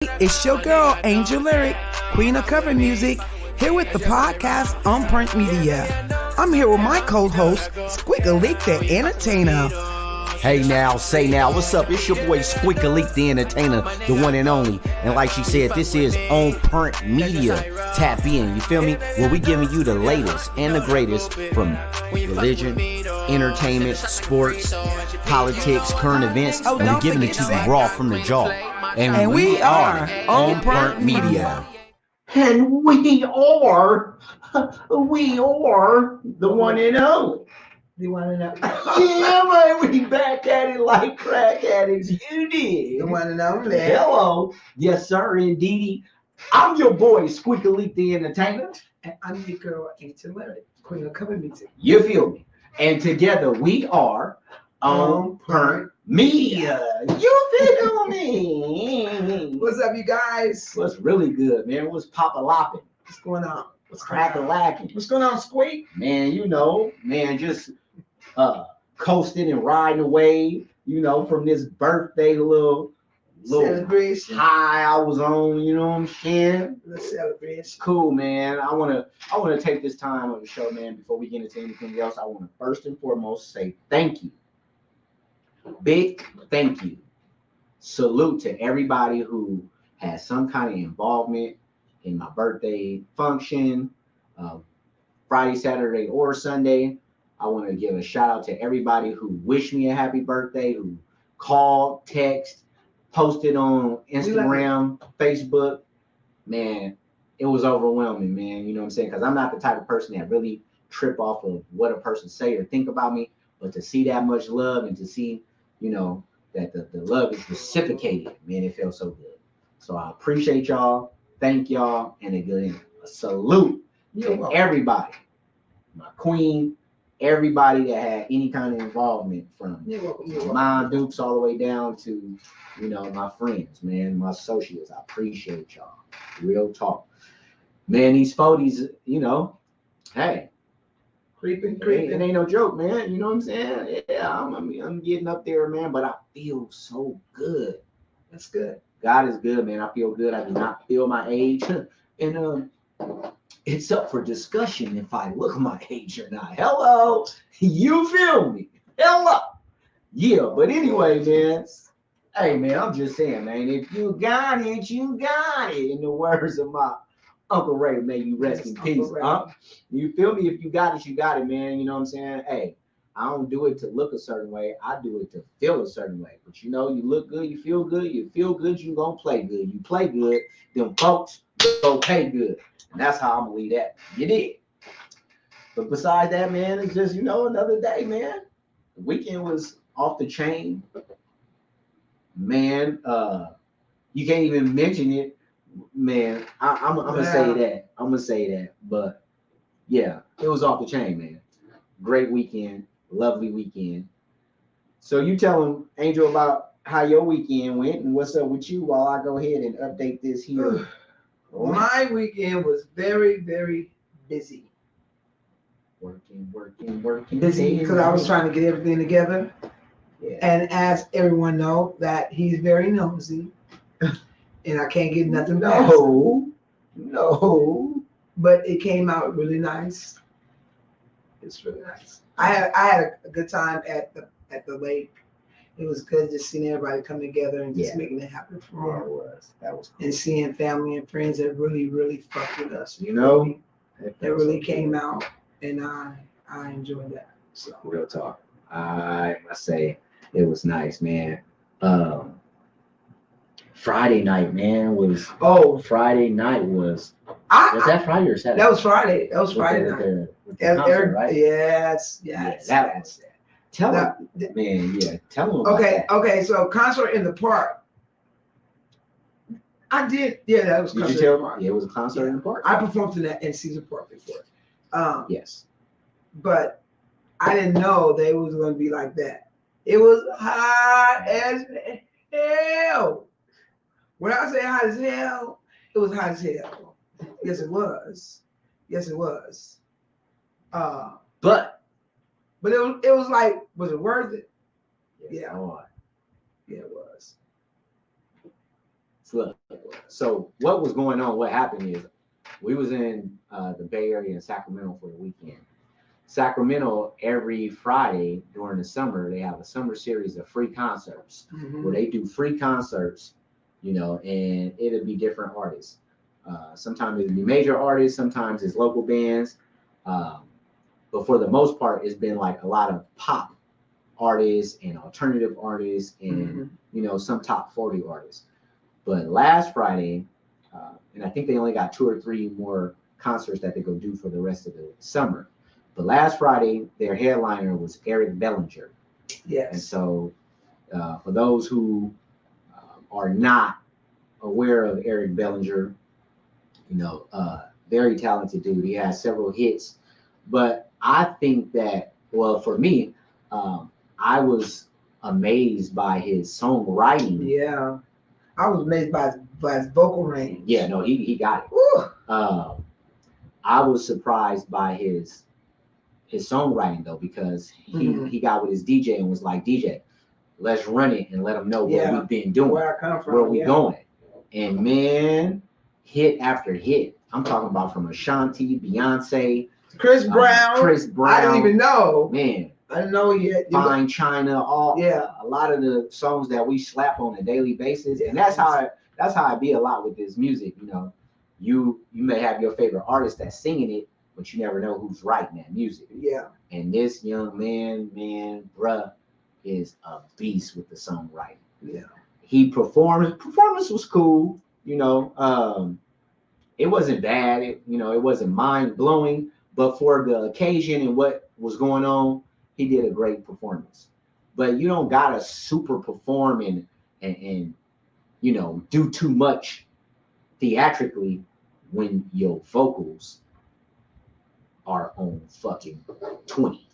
It's your girl, Angel Lyric, Queen of Cover Music, here with the podcast on Print Media. I'm here with my co-host, Squiggalik the Entertainer. Hey now, say now, what's up? It's your boy Squiggalik the Entertainer, the one and only. And like she said, this is On Print Media. Tap in, you feel me? Well, we giving you the latest and the greatest from religion, entertainment, sports, politics, current events, and we're giving it to you raw from the jaw. And we are On Print Media. And we are the one and only. You want to know? Yeah, man, we back at it like crack addicts. You did. The one and only. Hello. Yes, sir, indeedy. I'm your boy, Squiggalik the Entertainer. And I'm your girl, Angel Lyric, Queen of Cover Music. You feel me? And together we are On Print Media. You feel me? What's up, you guys? What's really good, man? What's pop-a-lopping? What's going on? What's crack-a-lacking? What's going on, Squeak? Man, you know, man, just coasting and riding away, you know, from this birthday little Celebration. high I was on, you know what I'm saying? The celebration. Cool, man. I wanna take this time of the show, man, before we get into anything else. I wanna first and foremost say thank you. Big thank you. Salute to everybody who has some kind of involvement in my birthday function, Friday, Saturday, or Sunday. I want to give a shout out to everybody who wished me a happy birthday, who called, text, posted on Instagram, Facebook. Man, it was overwhelming, man. You know what I'm saying? Because I'm not the type of person that really trip off of what a person say or think about me. But to see that much love and to see, you know, that the love is reciprocated, man, it feels so good. So I appreciate y'all. Thank y'all. And again, a salute to everybody. My queen, everybody that had any kind of involvement, from Mom Dukes all the way down to, you know, my friends, man, my associates. I appreciate y'all. Real talk. Man, these 40s, you know, hey. Creeping. It ain't no joke, man. You know what I'm saying? Yeah, I'm getting up there, man, but I feel so good. That's good. God is good, man. I feel good. I do not feel my age. And it's up for discussion if I look my age or not. Hello. You feel me? Hello. Yeah, but anyway, man. Hey, man, I'm just saying, man, if you got it, you got it. In the words of my Uncle Ray, may you rest in peace. You feel me? If you got it, you got it, man. You know what I'm saying? Hey, I don't do it to look a certain way. I do it to feel a certain way. But you know, you look good, you feel good, you gonna play good. You play good, them folks go pay good. And that's how I'm gonna leave that. You did. But besides that, man, it's just, you know, another day, man. The weekend was off the chain. Man, you can't even mention it. Man, I'm gonna say that. I'm gonna say that. But yeah, it was off the chain, man. Great weekend, lovely weekend. So you tell them, Angel, about how your weekend went and what's up with you while I go ahead and update this here. My weekend was very, very busy. Working. Busy because I was trying to get everything together. Yeah. And as everyone know, that he's very nosy. And I can't get nothing past him. No. But it came out really nice. It's really nice. I had a good time at the lake. It was good just seeing everybody come together and just making it happen for us. That was cool. And seeing family and friends that really fucked with us. You know, it really came out, and I enjoyed that. So real talk. I must say it was nice, man. Friday night, man, was that Friday or Saturday? That was Friday. That was Friday night. With the concert, right? Yes. Yeah, that was that. Tell them, man. Yeah, tell them. Okay. So concert in the park. I did. Yeah, that was. Did you tell them? Yeah, it was a concert in the park. I performed in Caesar Park before. Yes. But I didn't know they was going to be like that. It was hot as hell. When I say hot as hell, it was hot as hell. Yes, it was. But it was like, was it worth it? Yeah. Oh. Yeah, it was. Look, so what was going on? What happened is we was in the Bay Area in Sacramento for the weekend. Sacramento, every Friday during the summer, they have a summer series of free concerts where they do free concerts, you know, and it'll be different artists. Sometimes it'll be major artists, sometimes it's local bands. But for the most part, it's been like a lot of pop artists and alternative artists and, you know, some top 40 artists. But last Friday, and I think they only got 2 or 3 more concerts that they go do for the rest of the summer. But last Friday, their headliner was Eric Bellinger. Yes. And so for those who are not aware of Eric Bellinger, you know, very talented dude. He has several hits. But I think that, well, for me, I was amazed by his songwriting. Yeah. I was amazed by his vocal range. Yeah, no, he got it. I was surprised by his songwriting though, because he got with his DJ and was like, DJ, let's run it and let them know what we've been doing, where I come from, where we going. And man, hit after hit. I'm talking about from Ashanti, Beyonce, Chris Brown. I didn't even know. Man, I didn't know yet. Fine China, a lot of the songs that we slap on a daily basis, and that's how I be a lot with this music. You know, you may have your favorite artist that's singing it, but you never know who's writing that music. Yeah. And this young man, bruh, is a beast with the songwriting. Yeah. He performed. Performance was cool. You know, it wasn't bad. It wasn't mind blowing, but for the occasion and what was going on, he did a great performance. But you don't gotta super perform and you know, do too much theatrically when your vocals are on fucking 20.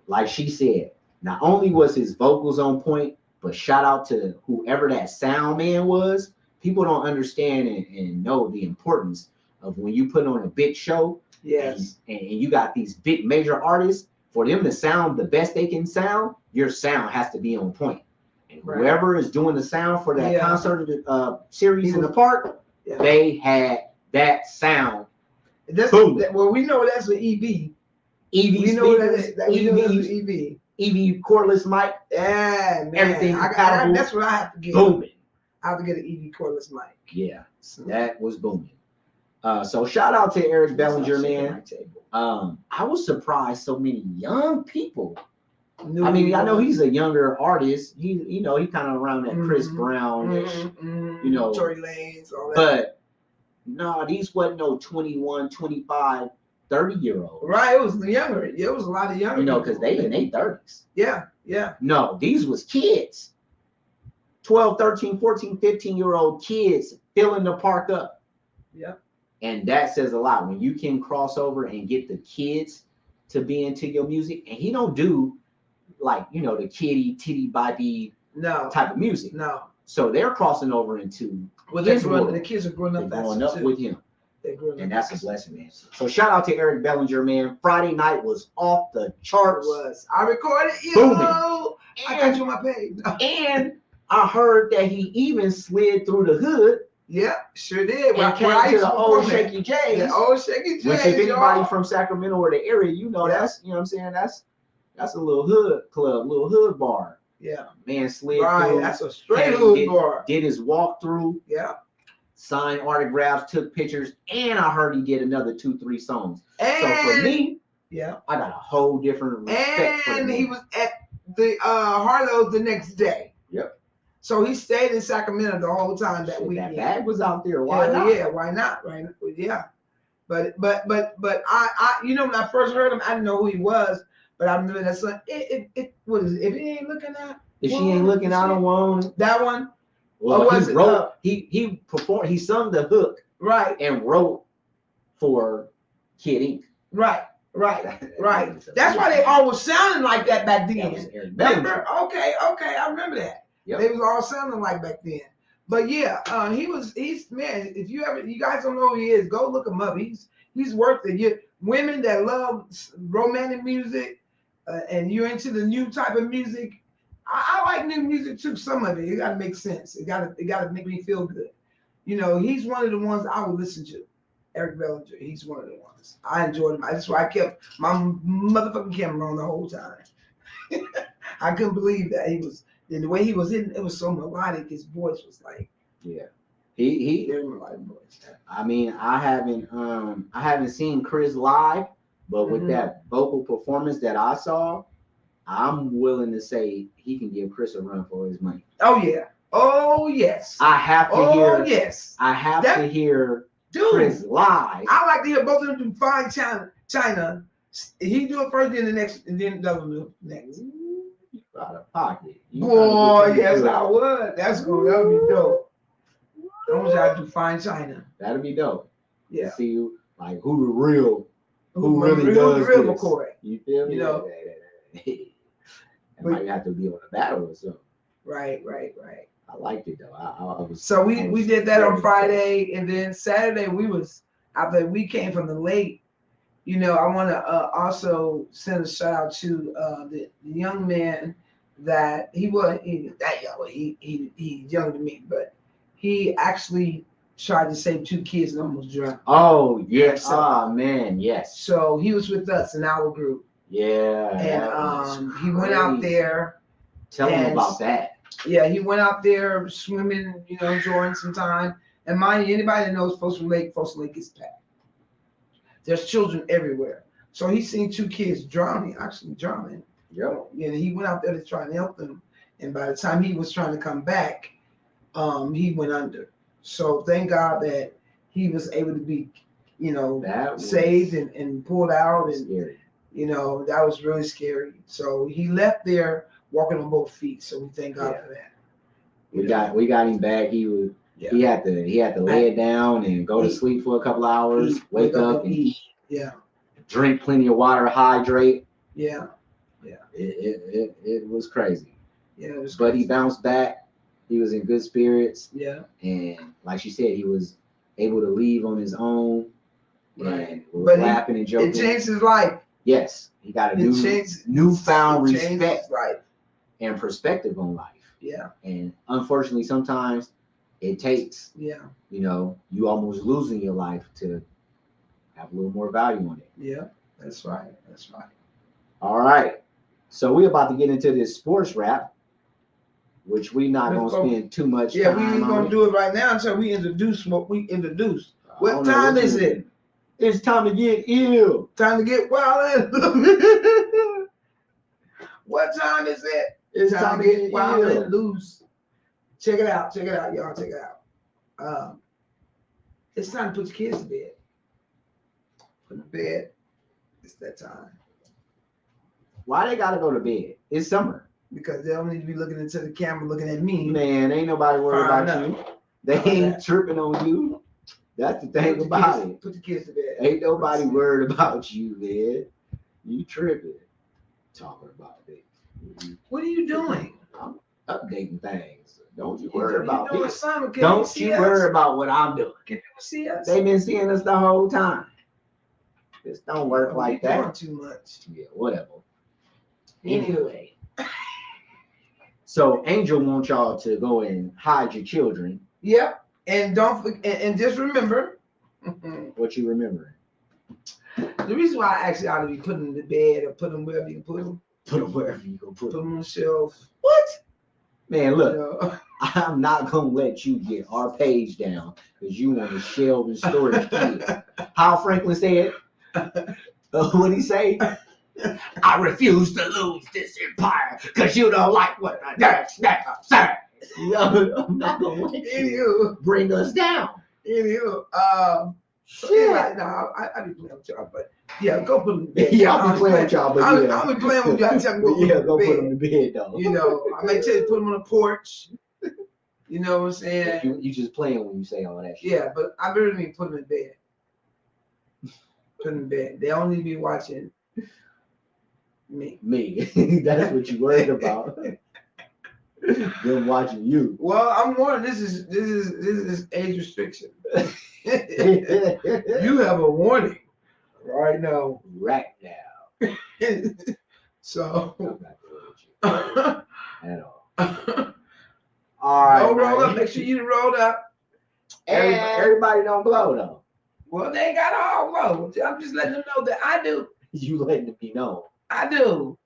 Like she said, not only was his vocals on point, but shout out to whoever that sound man was. People don't understand and know the importance of when you put on a big show. Yes. And you got these big major artists, for them to sound the best they can sound, your sound has to be on point. And whoever is doing the sound for that concert series in the park, they had that sound. Well, we know that's an EV. We know that's an EV. EV cordless mic. Yeah, man. Everything that's what I have to get. Booming. I have to get an EV cordless mic. Yeah, that was booming. So shout out to Eric Bellinger, man. I was surprised so many young people. I mean, I know he's a younger artist. He kind of around that Chris Brown-ish, you know. Tory Lanez, all that. But no, these wasn't no 21, 25, 30-year-old. Right, it was younger. It was a lot of younger. You know, because they in their 30s. Yeah, yeah. No, these was kids. 12, 13, 14, 15-year-old kids filling the park up. Yeah. And that says a lot when you can cross over and get the kids to be into your music. And he don't do like, you know, the kiddie, titty, bobby type of music. No. So they're crossing over into the kids are growing up. They're growing up with him. And that's a blessing, man. So shout out to Eric Bellinger, man. Friday night was off the charts. It was. I recorded you. Booming. I got you on my page. And I heard that he even slid through the hood. Yeah, sure did. And came to the old Shaky J's. The old Shaky J's. Which if anybody from Sacramento or the area, you know that's, you know what I'm saying, that's a little hood club, little hood bar. Yeah. Man slid through. That's a straight hood bar. Did his walkthrough. Yeah. Signed autographs, took pictures, and I heard he did another 2-3 songs. So for me, I got a whole different respect for him. And he was at the Harlow's the next day. Yep. So he stayed in Sacramento the whole time that weekend. That bag was out there. Why not? Yeah, why not? Right? Yeah. But I you know, when I first heard him, I didn't know who he was, but I remember that song. What is it? If he ain't looking out. If she ain't looking out on one. That one. Well, he performed. He sung the hook. Right. And wrote for Kid Ink. Right. That's why they all was sounding like that back then. Remember? Okay, I remember that. Yep. They was all sounding like back then. But yeah, he's man. If you guys don't know who he is, go look him up. He's worth it. Women that love romantic music, and you're into the new type of music, I like new music too. Some of it gotta make sense. It gotta make me feel good. You know, he's one of the ones I would listen to. Eric Bellinger. He's one of the ones I enjoyed him. That's why I kept my motherfucking camera on the whole time. I couldn't believe that he was. And the way he was in, it was so melodic. His voice was like, yeah. He very melodic voice. I mean, I haven't seen Chris live, but with that vocal performance that I saw, I'm willing to say he can give Chris a run for his money. Oh yeah. Oh yes. I have to Oh yes. I have to hear Chris live. I like to hear both of them do Fine China. He do it first, then the next, and then the other one do it next. Out of pocket. Boy, yes, I would. That would be dope. I want y'all to do Fine China. That'd be dope. Yeah. To see like who really the does real this. McCoy. You feel me? You know. It might have to be on a battle or something. Right. I liked it though. I was. So we did that on Friday, and then Saturday after we came from the lake. You know, I want to also send a shout out to the young man that he wasn't that young. He's younger than me, but he actually tried to save 2 kids and almost drowned. Oh yes. Oh man, yes. So he was with us in our group. Yeah. And he went out there. Tell him about that. Yeah, he went out there swimming, you know, enjoying some time. And mind you, anybody that knows Folsom Lake is packed. There's children everywhere. So he seen 2 kids actually drowning. Yep. And he went out there to try and help them. And by the time he was trying to come back, he went under. So thank God that he was able to be, you know, saved and pulled out. And scary. You know, that was really scary. So he left there walking on both feet. So we thank God for that. We got him back. He had to lay it down and go to sleep for a couple hours, wake up and eat. Yeah. Drink plenty of water, hydrate. Yeah. It was crazy. Yeah, it was but crazy. He bounced back. He was in good spirits. Yeah. And like she said, he was able to leave on his own. Right. And was laughing and joking. It changed his life. Yes. He got a newfound respect and perspective on life. Yeah. And unfortunately, sometimes it takes, you know, you almost losing your life to have a little more value on it. Yeah, that's right. All right. So we're about to get into this sports wrap, which we're not going to spend too much time on. Yeah, we ain't going to do it right now until we introduce what we introduced. What time is it? It's time to get ill. Time to get wild. What time is it? It's time to get wild and loose. Check it out, y'all. Check it out. It's time to put your kids to bed. Put them to bed. It's that time. Why they gotta go to bed? It's summer. Because they don't need to be looking into the camera, looking at me. Man, ain't nobody worried about you. They ain't tripping on you. That's the thing about it. Put the kids to bed. Ain't nobody worried about you, man. You tripping. Talking about it. What are you doing? I'm updating things. Don't you worry about me. Don't you worry about what I'm doing. Can you see us? They've been seeing us the whole time. This don't work like that. Doing too much. Yeah, whatever. Anyway. So Angel wants y'all to go and hide your children. Yep. And don't forget, and just remember. What you remembering? The reason why I actually ought to be putting them to bed or put them wherever you can put them. Put them wherever you go. Put them on the shelf. What? Man, look. You know? I'm not gonna let you get our page down because you want to shelve and storage kids. How Franklin said. What'd he say? I refuse to lose this empire because you don't like what the next say. I'm not gonna let you bring us down. Anywho, right now I be playing with y'all, but yeah, go put them to bed. Yeah, I'll be playing with y'all, but I'll be playing with y'all. Tell me go put them to bed though. You know, I may tell you to put them on the porch. You know what I'm saying? You just playing when you say all that shit. Yeah, but I really mean put them in bed. Put them in bed. They only be watching me. That's what you worried about. Them watching you. Well, I'm warning. This is age restriction. You have a warning right now. Right now. So at all. All right, Don't roll man. up. Make sure you rolled up. Everybody don't blow though. Well, they ain't got all blow. I'm just letting them know that I do. You letting it be known. I do.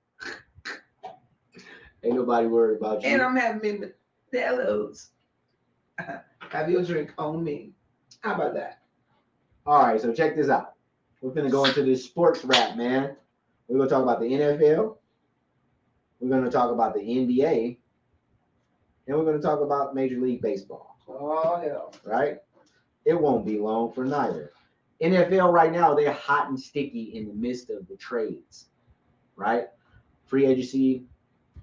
Ain't nobody worried about you. And I'm having Modelo's. Have your drink on me. How about that? All right, so check this out. We're gonna go into this sports wrap, man. We're gonna talk about the NFL. We're gonna talk about the NBA, and we're gonna talk about Major League Baseball. Oh hell! Right? It won't be long for neither. NFL right now, they're hot and sticky in the midst of the trades. Right? Free agency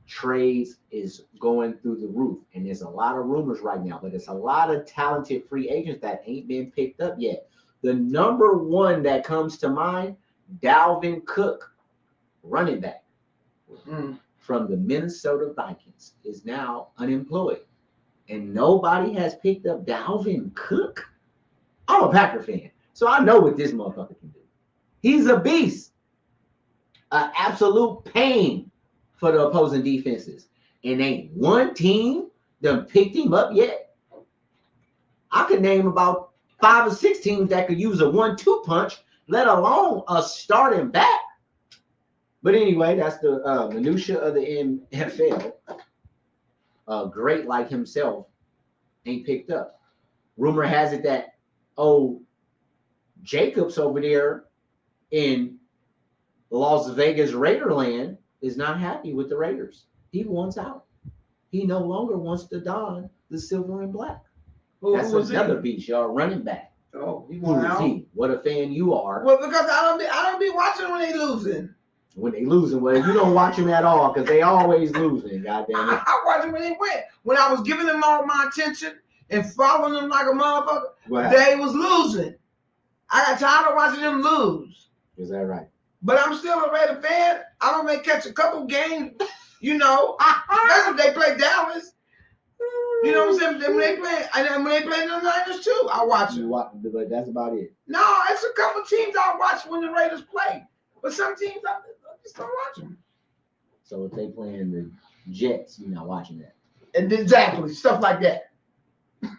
trades is going through the roof, and there's a lot of rumors right now, but there's a lot of talented free agents that ain't been picked up yet. The number one that comes to mind, Dalvin Cook, running back from the Minnesota Vikings, is now unemployed, and nobody has picked up Dalvin Cook. I'm a Packer fan, so I know what this motherfucker can do. He's a beast, an absolute pain for the opposing defenses, and ain't one team done picked him up yet. I could name about 5 or 6 teams that could use a 1-2 punch, let alone a starting back. But anyway, that's the minutia of the NFL. Great like himself ain't picked up. Rumor has it that Jacobs over there in Las Vegas Raiderland is not happy with the Raiders. He wants out. He no longer wants to don the silver and black. That's another beast, y'all. Running back. Oh, he Who won is out. he? What a fan you are. Well, because I don't be watching when they losing. When they losing, well, you don't watch them at all because they always losing. Goddamn it. I watch them when they win. When I was giving them all my attention and following them like a motherfucker, they was losing. I got tired of watching them lose. Is that right? But I'm still a Raider fan. I don't make catch a couple games, That's if they play Dallas. You know what I'm saying? When they play, and when they play the Niners too, I watch it. But that's about it. No, it's a couple teams I watch when the Raiders play. But some teams I just don't watch them. So if they playing the Jets, you're not watching that. And exactly, stuff like that.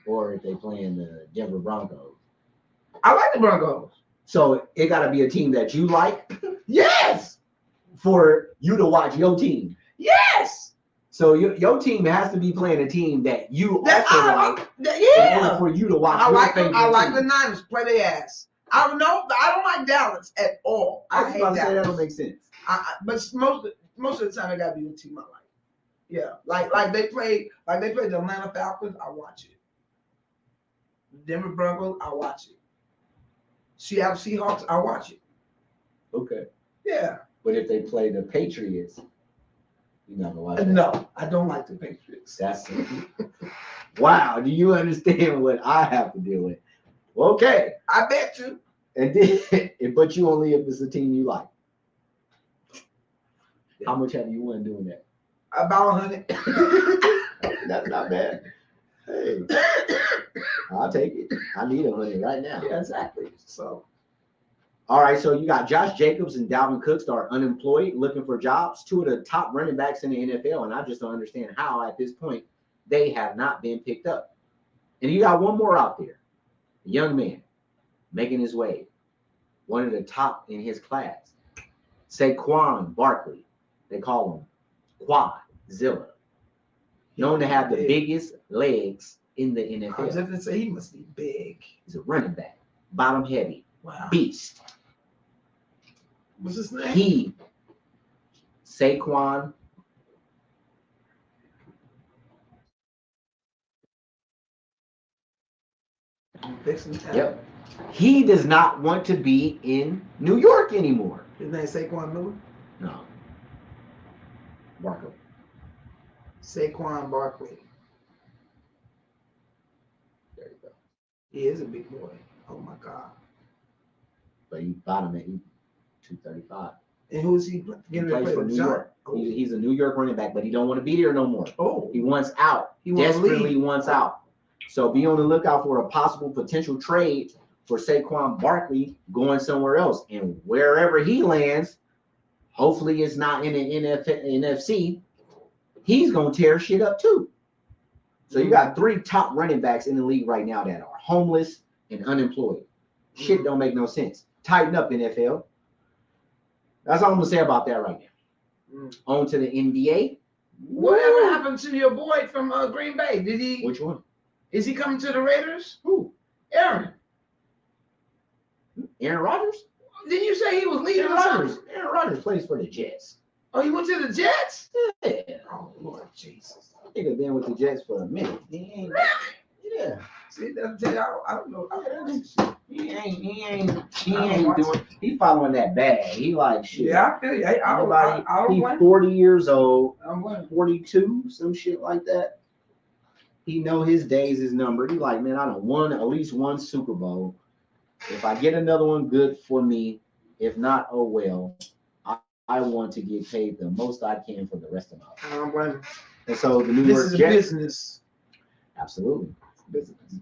Or if they playing the Denver Broncos. I like the Broncos. So it got to be a team that you like. Yes. For you to watch your team. Yes. So your team has to be playing a team that you also like. Yeah. In order for you to watch. I like the Niners. Play their ass. I don't like Dallas at all. I was about to say that don't make sense. But most of the time, it got to be a team I like. Yeah, like they play the Atlanta Falcons. I watch it. Denver Broncos. I watch it. Seattle Seahawks. I watch it. Okay. Yeah. But if they play the Patriots, you're not gonna watch it. No, I don't like the Patriots. That's it. Wow. Do you understand what I have to deal with? Okay. I bet you. And then, but you only if it's a team you like. How much have you won doing that? About 100. That's not bad. Hey, I'll take it. I need 100 right now. Yeah, exactly. So, all right. So you got Josh Jacobs and Dalvin Cook are unemployed, looking for jobs. 2 of the top running backs in the NFL, and I just don't understand how at this point they have not been picked up. And you got one more out there, a young man making his way, one of the top in his class, Saquon Barkley. They call him Quadzilla. Known to have the biggest legs in the NFL. I was just going to say he must be big. He's a running back, bottom heavy, wow, beast. What's his name? Saquon. Yep. He does not want to be in New York anymore. His name Saquon Miller? No. Barkley. Saquon Barkley. There you go. He is a big boy. Oh my God. But he bottom at 235. And who's he getting ready to play for New York? Oh. He's a New York running back, but he don't want to be there no more. Oh. He wants out. He desperately wants out. So be on the lookout for a possible potential trade for Saquon Barkley going somewhere else. And wherever he lands, hopefully it's not in the NFC. he's gonna tear shit up too. So you got 3 top running backs in the league right now that are homeless and unemployed. Shit don't make no sense. Tighten up, NFL. That's all I'm gonna say about that right now. On to the NBA. Whatever happened to your boy from Green Bay? Did he? Which one? Is he coming to the Raiders? Who? Aaron. Aaron Rodgers? Didn't you say he was leaving? Aaron Rodgers plays for the Jets. Oh, he went to the Jets? Yeah. Oh, Lord Jesus. I think I've been with the Jets for a minute. Yeah. See, that's I don't know. He ain't doing. He following that bag. He like shit. Yeah, I feel you. He's 40 years old. I'm winning. 42, some shit like that. He know his days is numbered. He like, man, I done won at least one Super Bowl. If I get another one, good for me. If not, oh well. I want to get paid the most I can for the rest of my life. I'm winning. And so the New This York is a Jets, business. absolutely.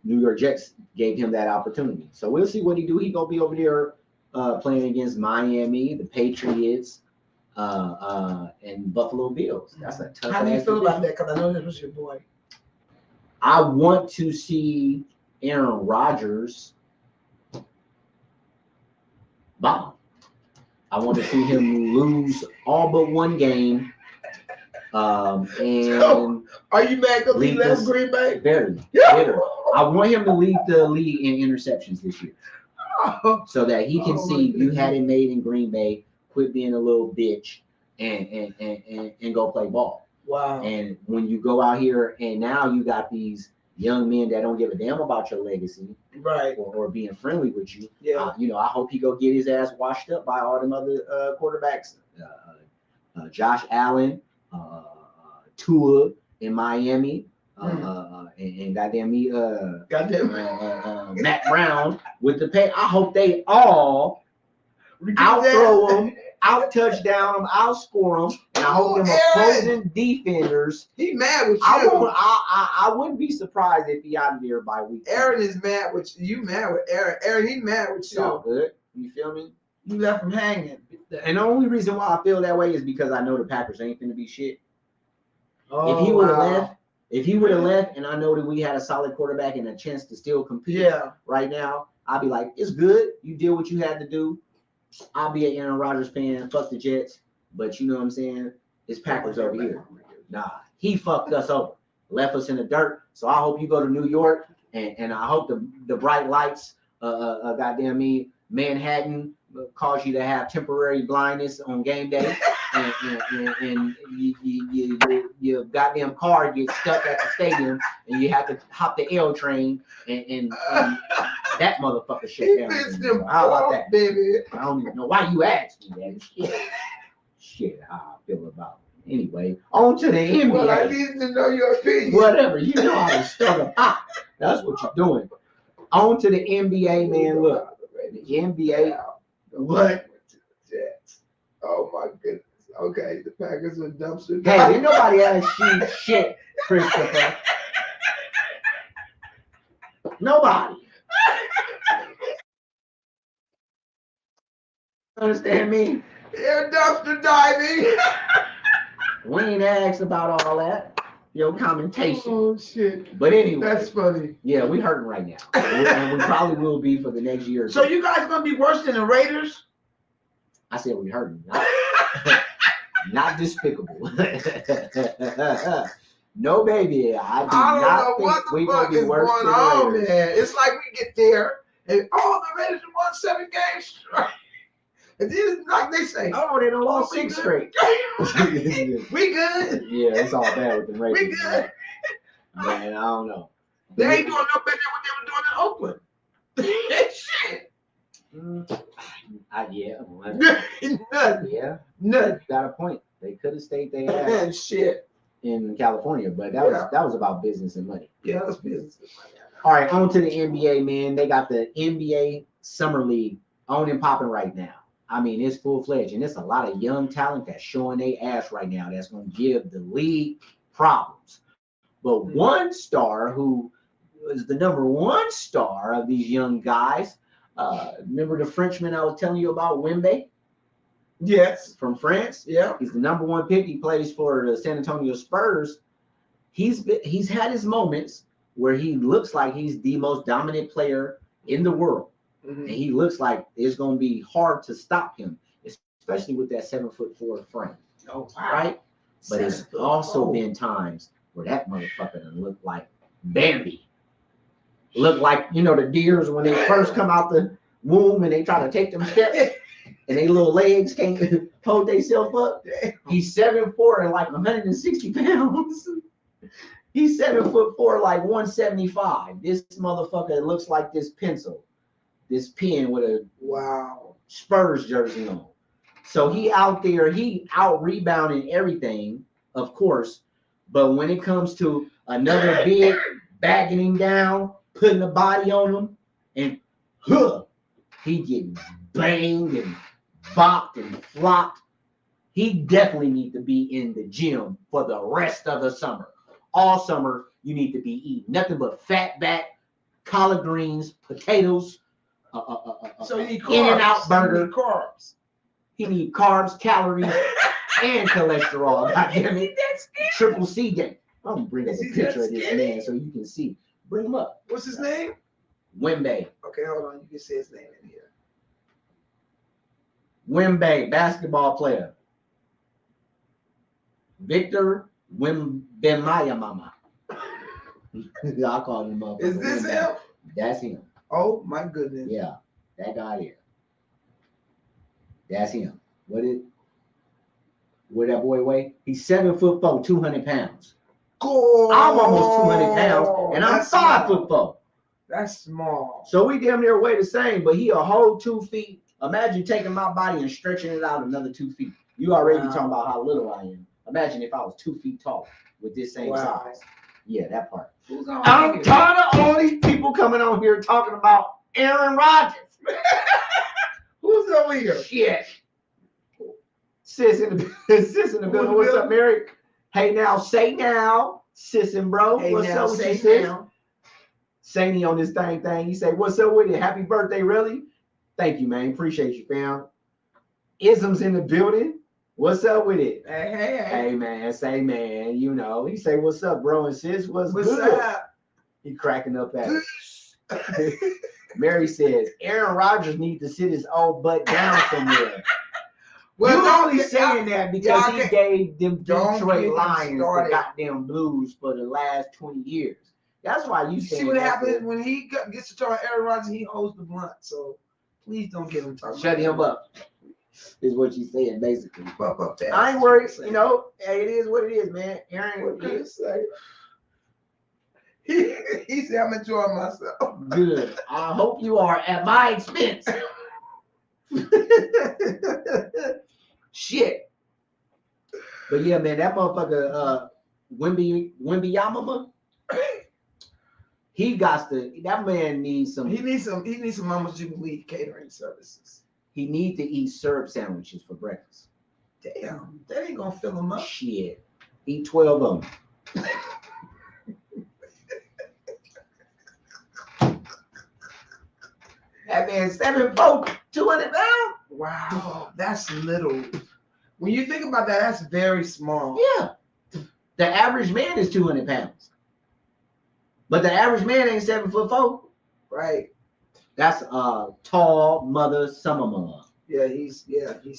New York Jets gave him that opportunity. So we'll see what he do. He gonna be over there playing against Miami, the Patriots, and Buffalo Bills. That's a tough. How do you feel about that? Because I know this was your boy. I want to see Aaron Rodgers bomb. I want to see him lose all but one game. And So, are you mad because he left Green Bay? Very. I want him to lead the league in interceptions this year, so that he can see you had it made in Green Bay. Quit being a little bitch and go play ball. Wow. And when you go out here and now you got these young men that don't give a damn about your legacy, right, or being friendly with you. Yeah. I hope he go get his ass washed up by all them other quarterbacks. Josh Allen, Tua in Miami, and goddamn me, Matt Brown with the pay. I hope they all out-throw them, out-touchdown them, out-score them, and I hope them opposing defenders. He mad with you. I wouldn't be surprised if he out of there by week. Aaron is mad with you. You mad with Aaron. Aaron, he mad with you. All good. You feel me? You left him hanging. And the only reason why I feel that way is because I know the Packers ain't finna be shit. Oh, if he would have left, and I know that we had a solid quarterback and a chance to still compete right now, I'd be like, it's good. You did what you had to do. I'll be an Aaron Rodgers fan. Fuck the Jets. But you know what I'm saying? It's Packers over here. Nah, he fucked us over. Left us in the dirt. So I hope you go to New York, and I hope the bright lights, goddamn me, Manhattan, cause you to have temporary blindness on game day, and your goddamn car gets stuck at the stadium, and you have to hop the L train, and that motherfucker shit down. How about that, baby? I don't even know why you asked me that. Shit, how I feel about it. Anyway, on to the NBA. Well, I need to know your opinion. Whatever, you know how to stir the pot. That's what you're doing. On to the NBA, man. Look, the NBA. What? Jets. Oh my goodness. Okay, the Packers are dumpster. Hey, ain't nobody asked you shit, Christopher. Nobody. Understand me? They're dumpster diving. We ain't asked about all that. Your commentation. Oh shit. But anyway. That's funny. Yeah, we hurting right now. And we probably will be for the next year. So you guys gonna be worse than the Raiders? I said we hurting. Not despicable. No, baby. I don't know what the fuck is going on, man. It's like we get there and all the Raiders won 7 games straight. And then, like they say, oh, they done lost 6 straight. We good. Yeah, it's all bad with the Raiders. We good. Man, I don't know. They ain't doing no better than what they were doing in Oakland. Shit. Nothing. Yeah. Nothing. Got a point. They could have stayed there. Shit. In California, but that was about business and money. Yeah, that's business. All right, on to the NBA, man. They got the NBA Summer League on and popping right now. I mean, it's full-fledged, and it's a lot of young talent that's showing their ass right now that's going to give the league problems. But one star who was the number 1 star of these young guys, remember the Frenchman I was telling you about, Wemby? Yes. from France. Yeah. He's the number 1 pick. He plays for the San Antonio Spurs. He's had his moments where he looks like he's the most dominant player in the world. Mm-hmm. And he looks like it's going to be hard to stop him, especially with that 7'4" frame. Oh, wow. Right? But it's also been times where that motherfucker done looked like Bambi. Look like, you know, the deers when they first come out the womb and they try to take them steps and they little legs can't hold themselves up. He's 7'4" and like 160 pounds. He's 7'4", like 175. This motherfucker looks like this pencil, this pen with a Spurs jersey on. So he out there, he out rebounding everything, of course. But when it comes to another big bagging him down, putting a body on him, and he getting banged and bopped and flopped. He definitely needs to be in the gym for the rest of the summer. All summer, you need to be eating nothing but fat back, collard greens, potatoes. So you need carbs. In-N-Out burger. You need carbs. He need carbs, calories, and cholesterol. God damn it. Triple C day. I'm gonna bring up a picture of this man so you can see. Bring him up. What's his name? Wemby. Okay, hold on. You can say his name in here. Wemby, basketball player. Victor Wembanyama. I call him up. Is this him? That's him. Oh my goodness. Yeah, that guy there. That's him. Where that boy weigh? He's 7'4", 200 pounds. Cool. I'm almost 200 pounds, and I'm 5'4". That's small. So we damn near weigh the same, but he a whole 2 feet. Imagine taking my body and stretching it out another 2 feet. You already talking about how little I am. Imagine if I was 2 feet tall with this same size. Yeah, that part. I'm tired of all these people coming on here talking about Aaron Rodgers. Who's over here? Shit. Sis in the building. What's up, Mary? Hey now, say now, sis and bro. Hey what's now, up with say you, sis? now. Sany on this thing. He say, what's up with it? Happy birthday, really? Thank you, man. Appreciate you, fam. Isms in the building. What's up with it? Hey, man. Say, man. You know. He say, what's up, bro and sis? What's good? Up? He cracking up at it. Mary says, Aaron Rodgers needs to sit his old butt down somewhere. Well, you're only saying that because he gave them Detroit Lions the goddamn blues for the last 20 years. That's why you see what happens when he gets to talk Aaron Rodgers, he holds the blunt. So please don't get him talking. Shut him up. Is what you saying basically. Fuck up that. I ain't worried. You know, hey, it is what it is, man. Aaron, what can you say? He said, I'm enjoying myself. Good. I hope you are at my expense. Shit. But yeah, man, that motherfucker, Wembanyama, that man needs some. He needs some Mama Jubilee catering services. He needs to eat syrup sandwiches for breakfast. Damn, that ain't gonna fill him up. Shit. Eat 12 of them. That man 7'4", 200 pounds. Wow, that's little. When you think about that, that's very small. Yeah. The average man is 200 pounds. But the average man ain't 7'4". Right. That's tall mother summer mom. Yeah, he's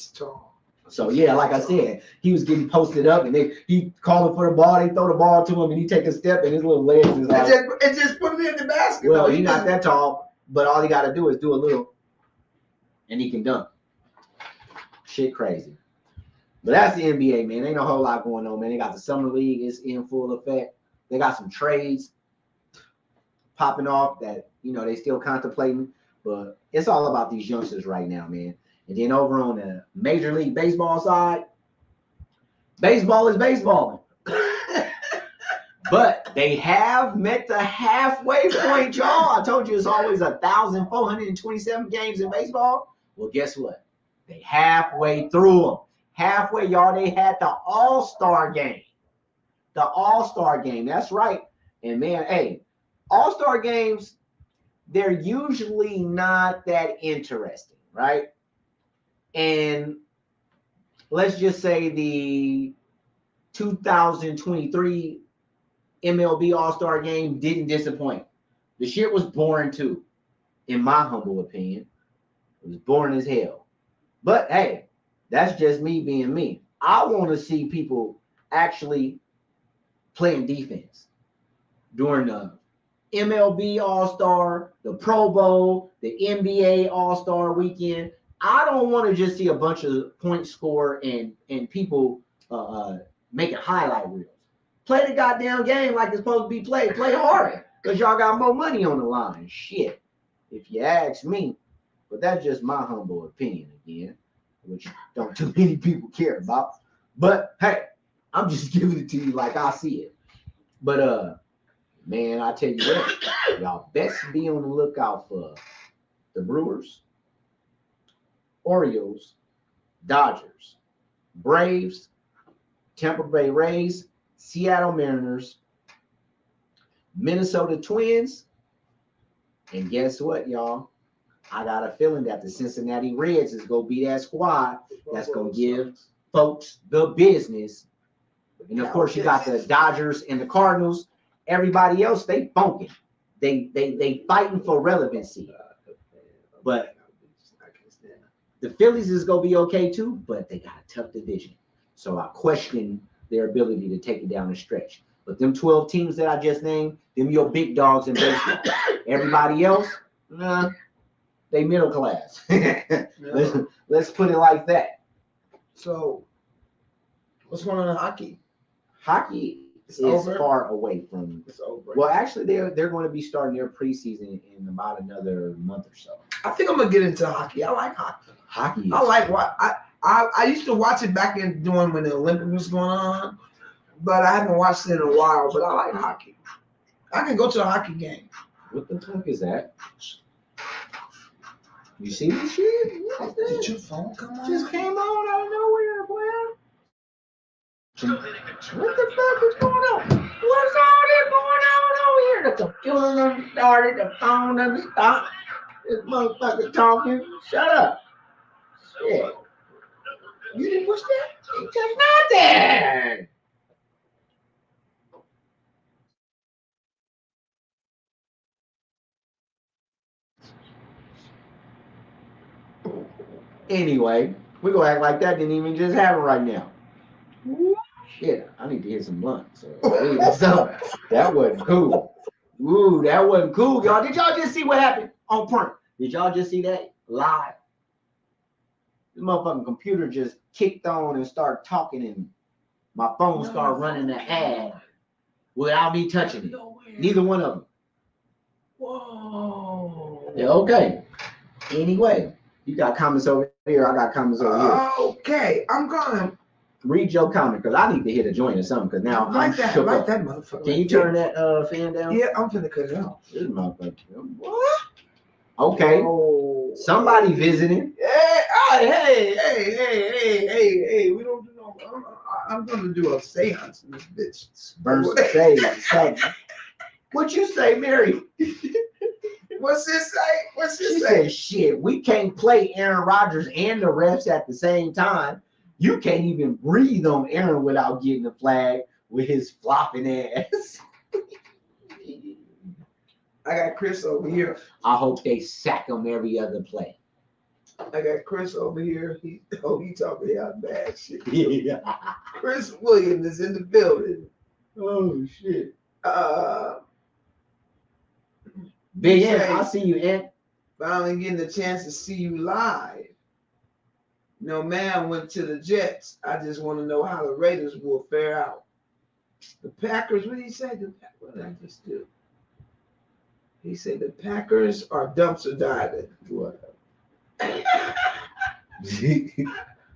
tall. So yeah, like I said, he was getting posted up and he calling for the ball, they throw the ball to him and he take a step and his little legs is like it just put it in the basket. Well, he's not that tall, but all he gotta do is do a little and he can dunk. Shit crazy. But that's the NBA, man. Ain't a whole lot going on, man. They got the summer league, it's in full effect. They got some trades popping off that, you know, they still contemplating, but it's all about these youngsters right now, man. And then over on the Major League Baseball side, baseball is baseballing. But they have met the halfway point, y'all. I told you it's always 1,427 games in baseball. Well, guess what? They halfway through them. Halfway, y'all. They had the All-Star game. The All-Star game. That's right. And man, hey, All-Star games, they're usually not that interesting, right? And let's just say the 2023 MLB All-Star game didn't disappoint. The shit was boring too, in my humble opinion. It was boring as hell. But hey, that's just me being me. I want to see people actually playing defense during the MLB All-Star, the Pro Bowl, the NBA All-Star weekend. I don't want to just see a bunch of point score and people making highlight reels. Play the goddamn game like it's supposed to be played. Play harder because y'all got more money on the line. Shit, if you ask me. But that's just my humble opinion again, which don't too many people care about. But hey, I'm just giving it to you like I see it. But man, I tell you what, y'all best be on the lookout for the Brewers, Orioles, Dodgers, Braves, Tampa Bay Rays, Seattle Mariners, Minnesota Twins, and guess what, y'all? I got a feeling that the Cincinnati Reds is going to be that squad that's going to give folks the business. And of course, you got the Dodgers and the Cardinals. Everybody else, they funking. They fighting for relevancy. But the Phillies is going to be okay too, but they got a tough division. So I question their ability to take it down the stretch. But them 12 teams that I just named, them your big dogs in baseball. Everybody else, nah, they middle class. Let's put it like that. So, what's going on in hockey? Hockey is far away from. It's over. Well, actually, they're going to be starting their preseason in about another month or so. I think I'm gonna get into hockey. I like hockey. Hockey. I like what I used to watch it back in doing when the Olympics was going on, but I haven't watched it in a while. But I like hockey. I can go to a hockey game. What the fuck is that? You see this shit? Did your phone come on? Just came on out of nowhere, boy. What the fuck is going on? What's all this going on over here? The computer done started, the phone done stopped. This motherfucker talking. Shut up. Shit. You didn't push that? You touched nothing. Anyway, we're going to act like that didn't even just happen right now. Shit, I need to hit some blunt. So that wasn't cool. Ooh, that wasn't cool, y'all. Did y'all just see what happened on print? Did y'all just see that live? This motherfucking computer just kicked on and started talking, and my phone started running the ad without me touching it. Neither one of them. Whoa. Yeah, okay. Anyway, you got comments over here. I got comments over here. Okay, I'm gonna read your comment because I need to hit a joint or something because now I'm shook up. That motherfucker. Can you turn that fan down? Yeah, I'm finna cut it off. This motherfucker. What? Okay. Oh. Somebody visiting. Hey. We don't do no. I'm gonna do a seance in this bitch. Burn some sage. What you say, Mary? What's this say? What's this she say? Said, shit, we can't play Aaron Rodgers and the refs at the same time. You can't even breathe on Aaron without getting a flag with his flopping ass. I got Chris over here. I hope they sack him every other play. I got Chris over here. He talking about bad shit. Yeah. Chris Williams is in the building. Oh shit. Big Ant, I see you, Ant. Finally getting the chance to see you live. No man went to the Jets. I just want to know how the Raiders will fare out. The Packers, what did he say? What did I just do? He said the Packers are dumpster diving. What?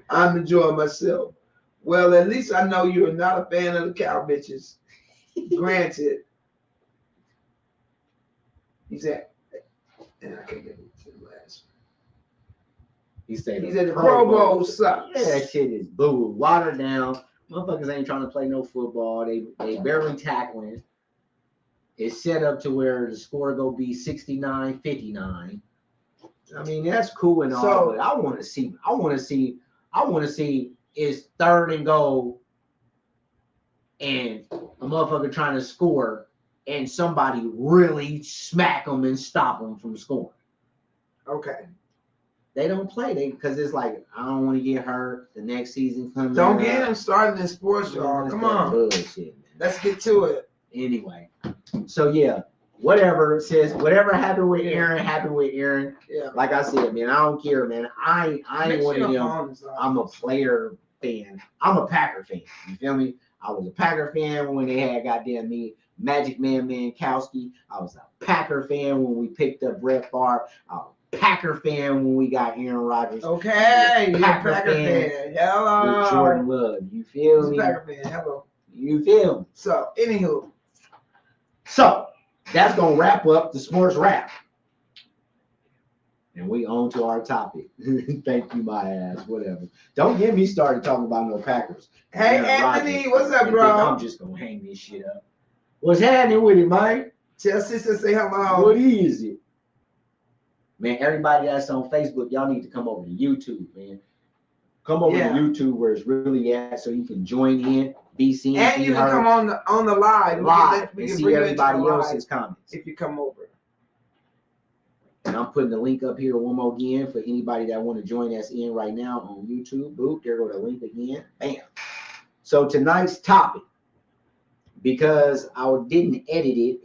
I'm enjoying myself. Well, at least I know you're not a fan of the cow bitches. Granted. He said, and I can't get to the last one. He said the Pro Bowl sucks. Yeah, that shit is boo. Watered down. Motherfuckers ain't trying to play no football. They barely tackling. It's set up to where the score go be 69-59. I mean, that's cool and all, but I want to see it's 3rd and goal and a motherfucker trying to score and somebody really smack them and stop them from scoring. Okay. They don't play because it's like, I don't want to get hurt. The next season comes. Don't get him started in sports, y'all. Come on. Bullshit, man. Let's get to it. Anyway, so yeah, whatever it says, whatever happened with Aaron happened with Aaron. Yeah. Like I said, man, I don't care, man. I ain't one of them. I'm a player fan. I'm a Packer fan. You feel me? I was a Packer fan when they had goddamn me Magic Man Mankowski. I was a Packer fan when we picked up Brett Favre. I was a Packer fan when we got Aaron Rodgers. Okay, you're a Packer fan. Hello. With Jordan Love. You feel me? Packer fan. Hello. You feel me? So, anywho. So, that's going to wrap up the sports wrap. And we on to our topic. Thank you, my ass. Whatever. Don't get me started talking about no Packers. Hey, Anthony, what's up, bro? I'm just going to hang this shit up. What's happening with it, man? Tell sister say hello. What is it? Man, everybody that's on Facebook, y'all need to come over to YouTube, man. Come over to YouTube where it's really at so you can join in, be seen. And you can come on the live. We can see everybody else's comments. If you come over. And I'm putting the link up here one more again for anybody that want to join us in right now on YouTube. Boop, there go the link again. Bam. So tonight's topic, because I didn't edit it,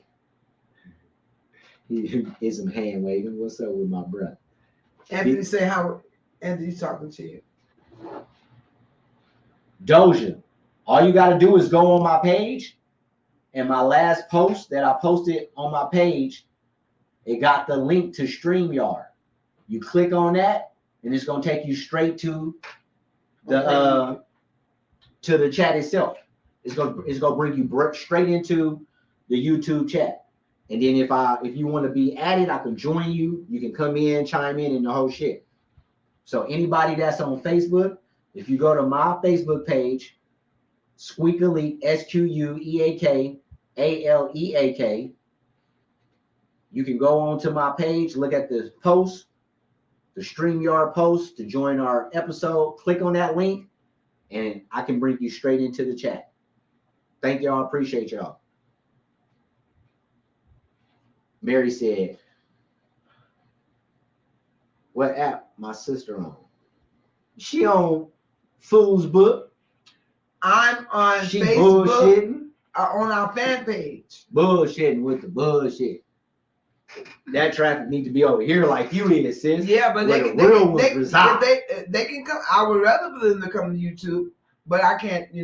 is some hand waving. What's up with my brother? Anthony, say how Anthony's talking to you. Doja, all you got to do is go on my page, and my last post that I posted on my page, it got the link to StreamYard. You click on that, and it's gonna take you straight to the chat itself. It's gonna bring you straight into the YouTube chat. And then if you want to be added, I can join you. You can come in, chime in, and the whole shit. So anybody that's on Facebook, if you go to my Facebook page, Squeakaleak, SQUEAKALEAK, you can go on to my page, look at the post, the StreamYard post to join our episode. Click on that link, and I can bring you straight into the chat. Thank y'all. Appreciate y'all. Mary said, what app my sister on? She on Fool's Book. I'm on Facebook. Bullshitting. On our fan page. Bullshitting with the bullshit. That traffic need to be over here like you is, sis. Yeah, but they can come. I would rather for them to come to YouTube, but I can't, We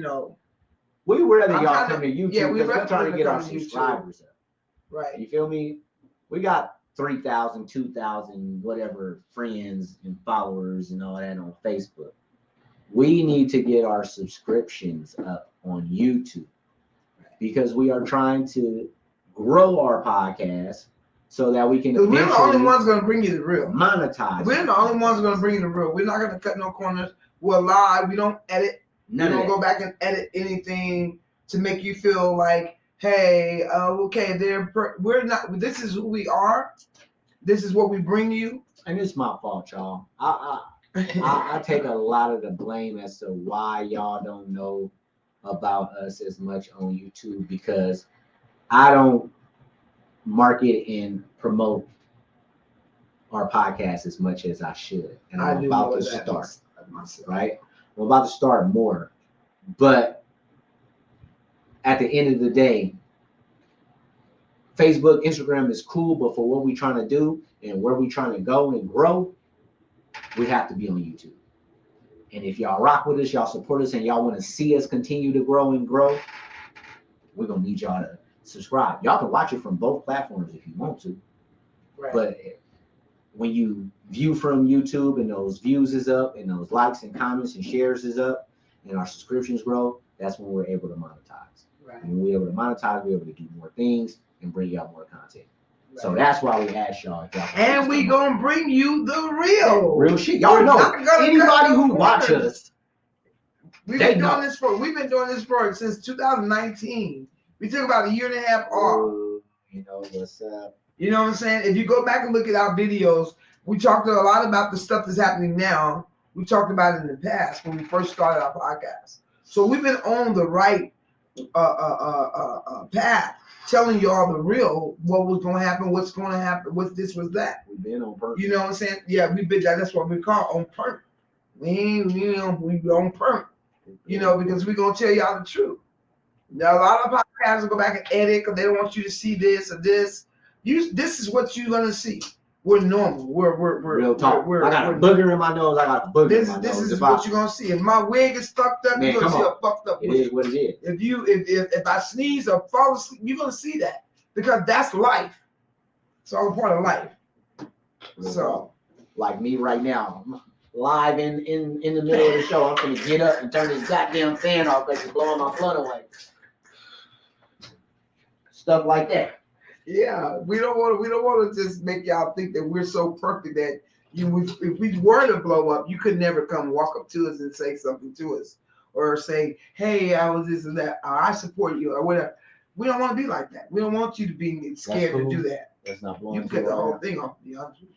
rather y'all come to YouTube because we're trying to get our subscribers up. Right. You feel me? We got 3,000, 2,000, whatever friends and followers and all that on Facebook. We need to get our subscriptions up on YouTube because we are trying to grow our podcast so that we can we're the only ones going to bring you the real. Monetize. We're the only ones going to bring you the real. We're not going to cut no corners. We're live. We don't edit. We don't go back and edit anything to make you feel like, hey, okay, we're not. This is who we are. This is what we bring you. And it's my fault, y'all. I take a lot of the blame as to why y'all don't know about us as much on YouTube because I don't market and promote our podcast as much as I should. And I'm about to start, right? I'm about to start more. But at the end of the day, Facebook, Instagram is cool, but for what we're trying to do and where we're trying to go and grow, we have to be on YouTube. And if y'all rock with us, y'all support us, and y'all want to see us continue to grow and grow, we're going to need y'all to subscribe. Y'all can watch it from both platforms if you want to. Right. But when you view from YouTube and those views is up and those likes and comments and shares is up and our subscriptions grow, that's when we're able to monetize. Right. And when we're able to monetize, we're able to do more things and bring y'all more content. Right. So that's why we asked y'all. If y'all and we going to bring you the real shit. Y'all know anybody who watch us. We've been doing this for since 2019. We took about a year and a half off. You know what's up. You know what I'm saying? If you go back and look at our videos, we talked a lot about the stuff that's happening now. We talked about it in the past when we first started our podcast. So we've been on the right path, telling y'all the real, what was going to happen, what's going to happen, what's this, what's that. We've been on purpose. You know what I'm saying? Yeah, we've been. That's what we call on permit. We on permit. You know, because we're gonna tell y'all the truth. Now a lot of podcasts will go back and edit because they don't want you to see this or this. This is what you're gonna see. We're normal. We're real talk. I got a booger in my nose. I got a booger in my nose. This is what you're gonna see. If my wig is fucked up, man, you're gonna see a fucked up wig. It is what it is. If I sneeze or fall asleep, you're gonna see that because that's life. It's all a part of life. So, like me right now, live in the middle of the show, I'm gonna get up and turn this goddamn fan off because it's blowing my blood away. Stuff like that. Yeah, we don't want to just make y'all think that we're so perfect that if we were to blow up, you could never come walk up to us and say something to us or say, "Hey, I was this and that. Or, I support you," or whatever. We don't want to be like that. We don't want you to be scared to do that. That's not blowing. You can cut the whole thing off. To be honest with you.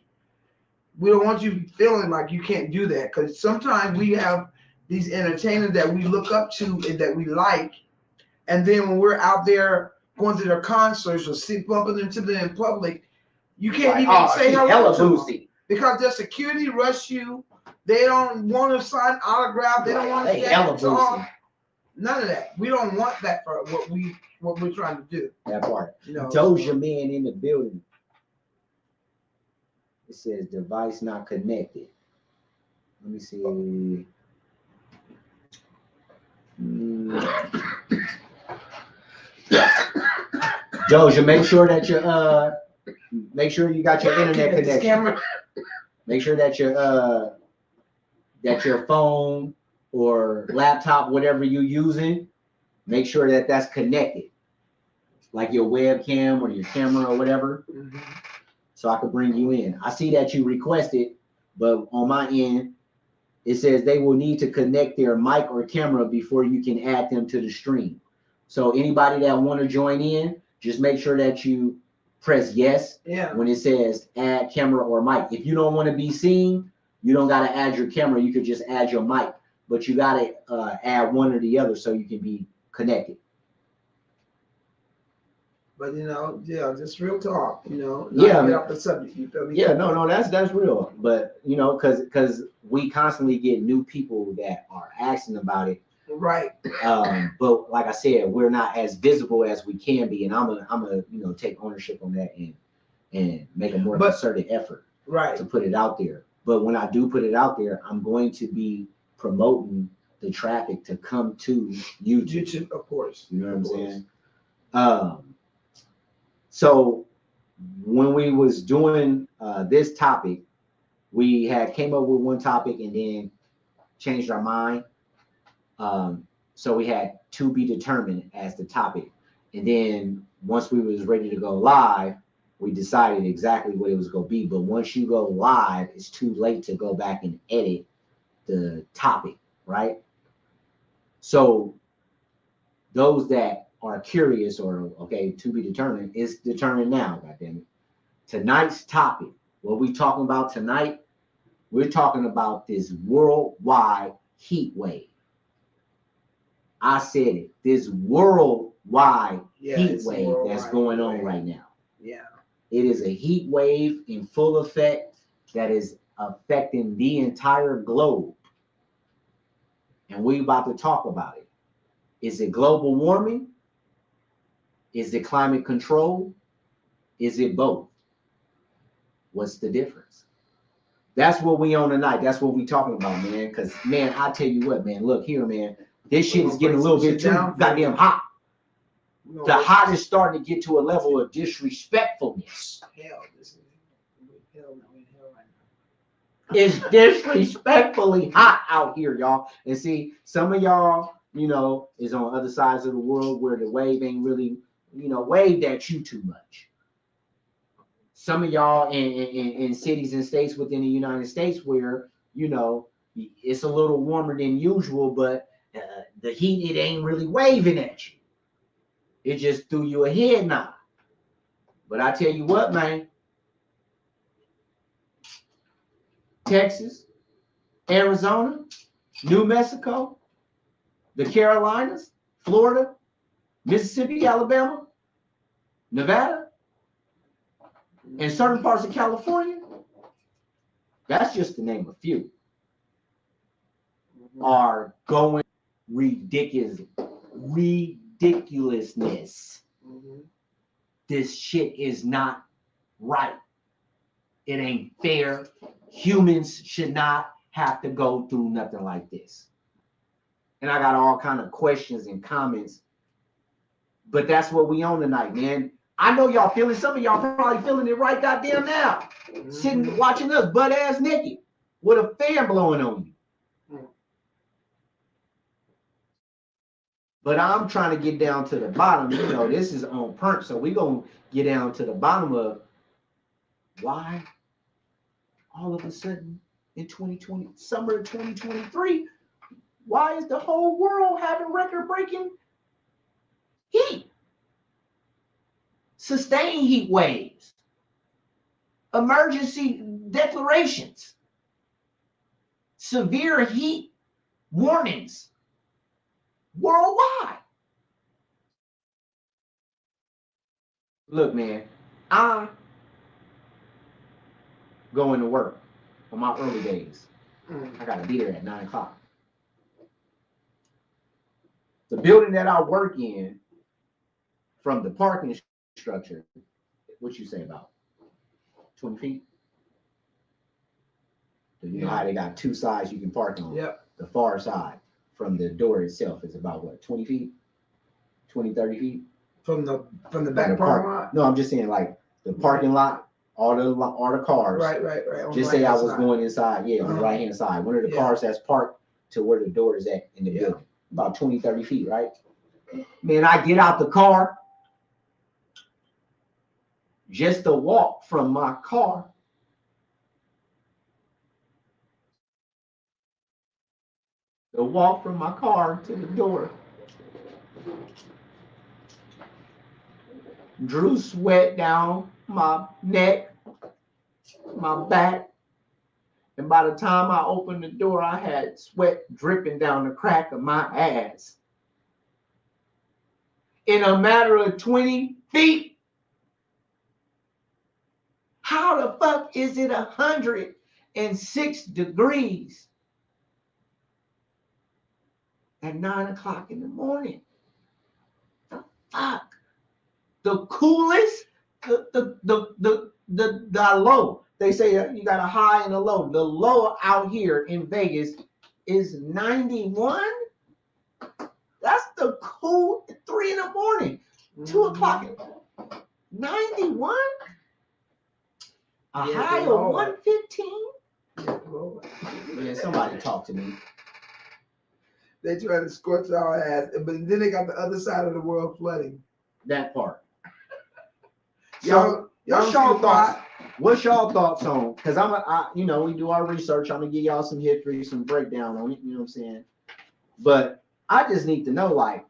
We don't want you feeling like you can't do that because sometimes we have these entertainers that we look up to and that we like, and then when we're out there going to their concerts or bumping into them in public, you can't even say hello to them because their security rush you. They don't want to sign autograph. They don't want to talk. None of that. We don't want that for what we're trying to do. That part. You know, Doja Man in the building. It says device not connected. Let me see. Doja, make sure that you got your internet connection. Make sure that your phone or laptop, whatever you're using, make sure that that's connected, like your webcam or your camera or whatever. Mm-hmm. So I could bring you in. I see that you requested, but on my end, it says they will need to connect their mic or camera before you can add them to the stream. So anybody that want to join in, just make sure that you press yes when it says add camera or mic. If you don't want to be seen, you don't got to add your camera. You could just add your mic, but you got to add one or the other so you can be connected. But just real talk, get off the subject. You feel me? Yeah, no, that's real. But because we constantly get new people that are asking about it. Right. But like I said, we're not as visible as we can be, and I'm gonna take ownership on that and make a more concerted effort to put it out there. But when I do put it out there, I'm going to be promoting the traffic to come to YouTube. YouTube, of course. You know what I'm saying? So when we was doing this topic, we had came up with one topic and then changed our mind. So we had to be determined as the topic. And then once we was ready to go live, we decided exactly what it was going to be. But once you go live, it's too late to go back and edit the topic, right? So those that are curious or to be determined, is determined now, goddammit. Tonight's topic, what we talking about tonight, we're talking about this worldwide heat wave. I said it, this worldwide heat wave that's going on right now. Yeah. It is a heat wave in full effect that is affecting the entire globe. And we about to talk about it. Is it global warming? Is it climate control? Is it both? What's the difference? That's what we on tonight. That's what we talking about, man. Because, man, I tell you what, man. Look here, man. This shit is getting a little bit too goddamn hot. The hot is starting to get to a level of disrespectfulness. Hell, this is hell right now. It's disrespectfully hot out here, y'all. And see, some of y'all, is on other sides of the world where the wave ain't really, waved at you too much. Some of y'all in cities and states within the United States where, it's a little warmer than usual, but the heat, it ain't really waving at you. It just threw you a head nod. But I tell you what, man, Texas Arizona, New Mexico, the Carolinas, Florida, Mississippi, Alabama, Nevada, and certain parts of California. That's just to name a few. Are going ridiculousness. This shit is not right. It ain't fair. Humans should not have to go through nothing like this. And I got all kind of questions and comments, but that's what we on tonight, man. I know y'all feeling. Some of y'all probably feeling it right goddamn now, sitting watching us butt ass naked with a fan blowing on you. But I'm trying to get down to the bottom. You know, this is on perk, so we're going to get down to the bottom of why all of a sudden in 2020, summer of 2023, why is the whole world having record-breaking heat? Sustained heat waves, emergency declarations, severe heat warnings worldwide. Look, man, I'm going to work on my early days. I got to be there at 9 o'clock. The building that I work in, from the parking structure, what you say about 20 feet? So you know how they got two sides you can park on? Yep. The far side from the door itself is about what, 20 feet? 20, 30 feet? From the back parking lot? No, I'm just saying like the parking lot, all the cars. Right. Just say I was going inside, on the right hand side. One of the cars that's parked to where the door is at in the building. About 20, 30 feet, right? Man, I get out the car. Just to walk from my car to the door. Drew sweat down my neck, my back, and by the time I opened the door, I had sweat dripping down the crack of my ass. In a matter of 20 feet. How the fuck is it 106 degrees at 9 o'clock in the morning? The fuck? The coolest, the low. They say you got a high and a low. The low out here in Vegas is 91. That's the cool 3 in the morning, 2 o'clock. 91. A high of 115. Man, somebody talk to me. They try to scorch our ass, but then they got the other side of the world flooding. That part. Y'all what's y'all thoughts? What's y'all thoughts on? Because we do our research. I'm gonna give y'all some history, some breakdown on it. You know what I'm saying? But I just need to know, like,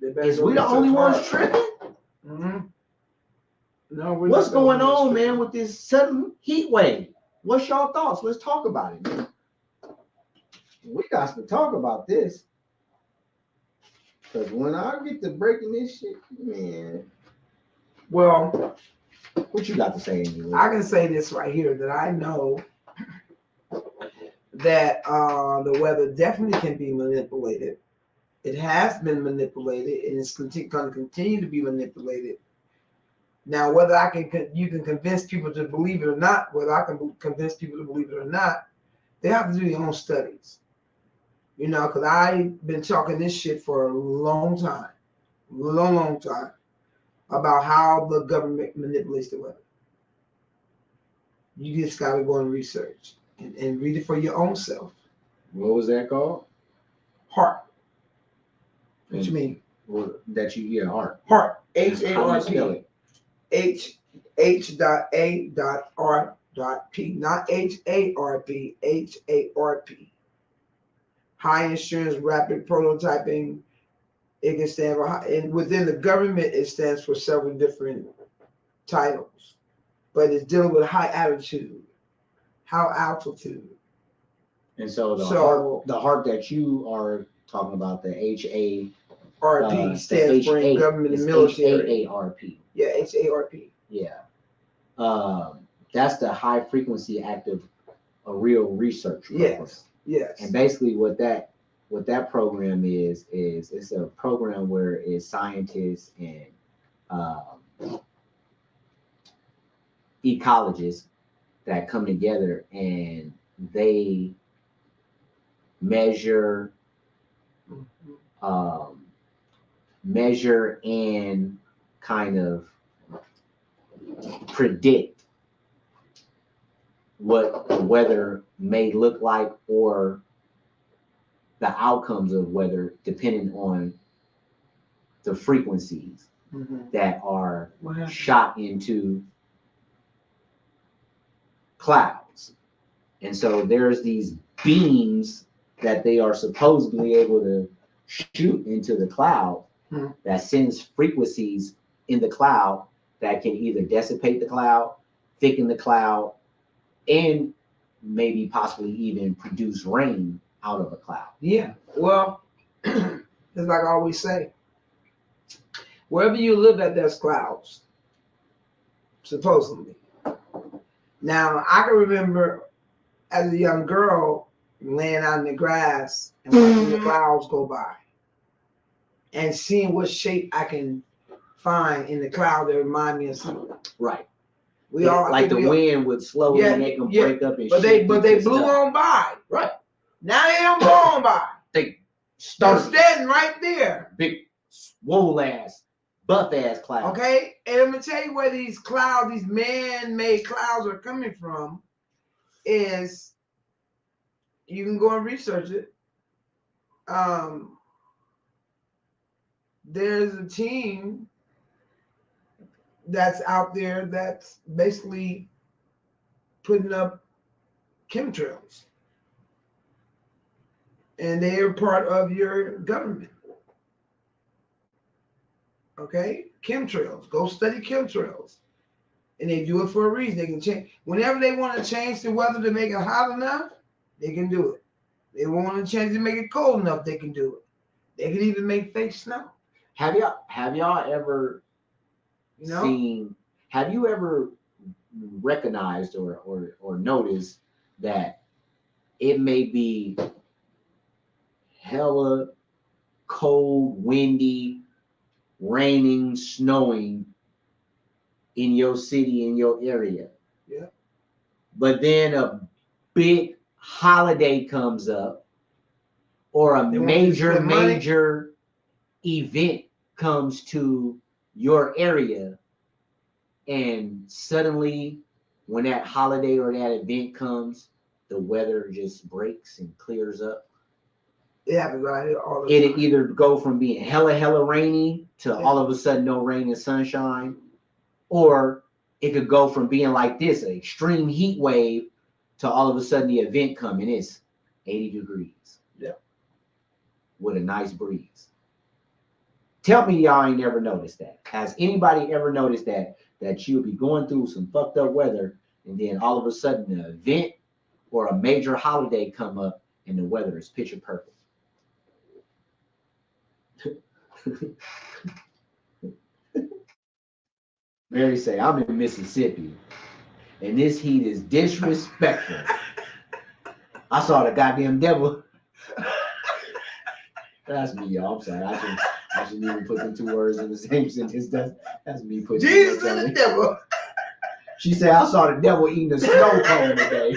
is we the only ones tripping? No, what's going on, man, with this sudden heat wave? What's y'all thoughts? Let's talk about it, man. We got to talk about this. Because when I get to breaking this shit, man. Well, what you got to say anyway? I can say this right here, that I know that the weather definitely can be manipulated. It has been manipulated, and it's going to continue to be manipulated. Now, whether you can convince people to believe it or not, whether I can convince people to believe it or not, they have to do their own studies. You know, because I've been talking this shit for a long time, about how the government manipulates the weather. You just got to go and research and read it for your own self. What was that called? HARP. What you mean? Well, HARP. HARP. HARP. H.A.R.P. Not HARP. HARP. High insurance rapid prototyping. It can stand for and within the government it stands for several different titles, but it's dealing with high altitude, And so So the HARP that you are talking about, the HA RP stands for H8 government is and military. HAARP. Yeah, HARP. Yeah. That's the high frequency active real research program. Yes. And basically what that program is it's a program where it's scientists and ecologists that come together and they measure and kind of predict what the weather may look like or the outcomes of weather depending on the frequencies that are shot into clouds. And so there's these beams that they are supposedly able to shoot into the cloud that sends frequencies in the cloud that can either dissipate the cloud, thicken the cloud, and maybe possibly even produce rain out of a cloud. Yeah. Well, it's like I always say, wherever you live at, there's clouds, supposedly. Now, I can remember as a young girl laying out in the grass and watching the clouds go by and seeing what shape I can find in the cloud that remind me of something. Right. We all like the wind would slowly make them break up and but they blew on by. Right. Now they don't blow on by. They're standing right there. Big swole ass, buff ass clouds. Okay, and I'm gonna tell you where these clouds, these man-made clouds are coming from. Is you can go and research it. There's a team that's out there that's basically putting up chemtrails, and they are part of your government. Okay, chemtrails. Go study chemtrails, and they do it for a reason. They can change whenever they want to change the weather to make it hot enough. They can do it. They want to change to make it cold enough. They can do it. They can even make fake snow. Have y'all ever seen? Have you ever recognized or noticed that it may be hella cold, windy, raining, snowing in your city, in your area? Yeah. But then a big holiday comes up or a major event comes to your area, and suddenly when that holiday or that event comes, the weather just breaks and clears up. It happens right here all the time. It'll either go from being hella rainy to all of a sudden no rain and sunshine, or it could go from being like this, an extreme heat wave, to all of a sudden the event coming, it's 80 degrees. Yep. With a nice breeze. Tell me y'all ain't never noticed that. Has anybody ever noticed that you'll be going through some fucked up weather and then all of a sudden an event or a major holiday come up and the weather is picture perfect? Mary say, I'm in Mississippi and this heat is disrespectful. I saw the goddamn devil. That's me, y'all. I'm sorry. I shouldn't even put them two words in the same sentence. That's me putting Jesus and the devil. She said, I saw the devil eating a snow cone today.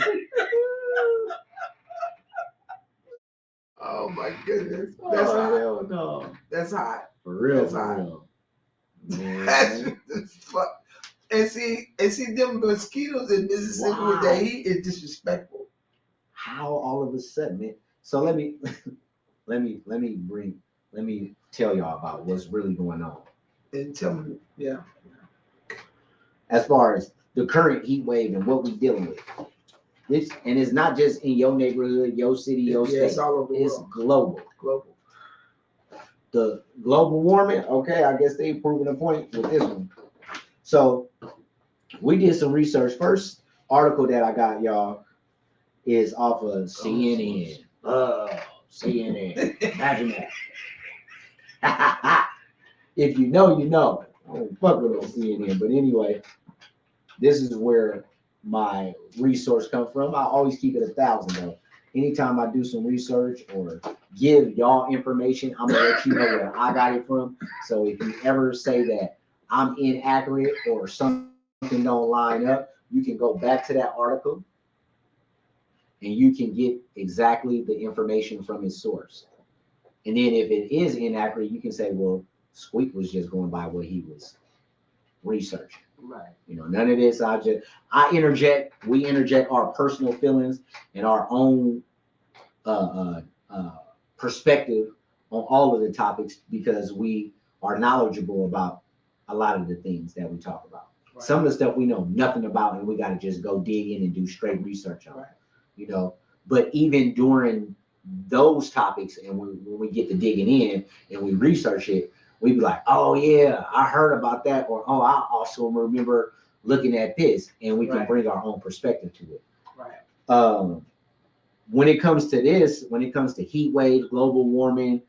Oh my goodness. That's hot. Hell no. That's hot. For real, That's for hot. real. That's fuck. And see them mosquitoes in Mississippi with that heat is disrespectful. How all of a sudden, man? So let me tell y'all about what's really going on. And tell me, yeah. As far as the current heat wave and what we're dealing with. And it's not just in your neighborhood, your city, your state. It's all over the It's world. global. The global warming, okay, I guess they proving a point with this one. So we did some research. First article that I got, y'all, is off of CNN. CNN. Imagine that. If you know, you know. I don't fuck with no CNN. But anyway, this is where my resource comes from. I always keep it 1,000 though. Anytime I do some research or give y'all information, I'm gonna let you know where I got it from. So if you ever say that I'm inaccurate or something don't line up, you can go back to that article and you can get exactly the information from its source. And then if it is inaccurate, you can say, well, Squeak was just going by what he was researching. Right. You know, none of this. We interject our personal feelings and our own perspective on all of the topics because we are knowledgeable about a lot of the things that we talk about. Right. Some of the stuff we know nothing about, and we got to just go dig in and do straight research on. Right. You know, but even during those topics, and when we get to digging in and we research it, we be like, oh yeah, I heard about that, or oh, I also remember looking at this, and we can bring our own perspective to it. Right. When it comes to this, when it comes to heat waves, global warming,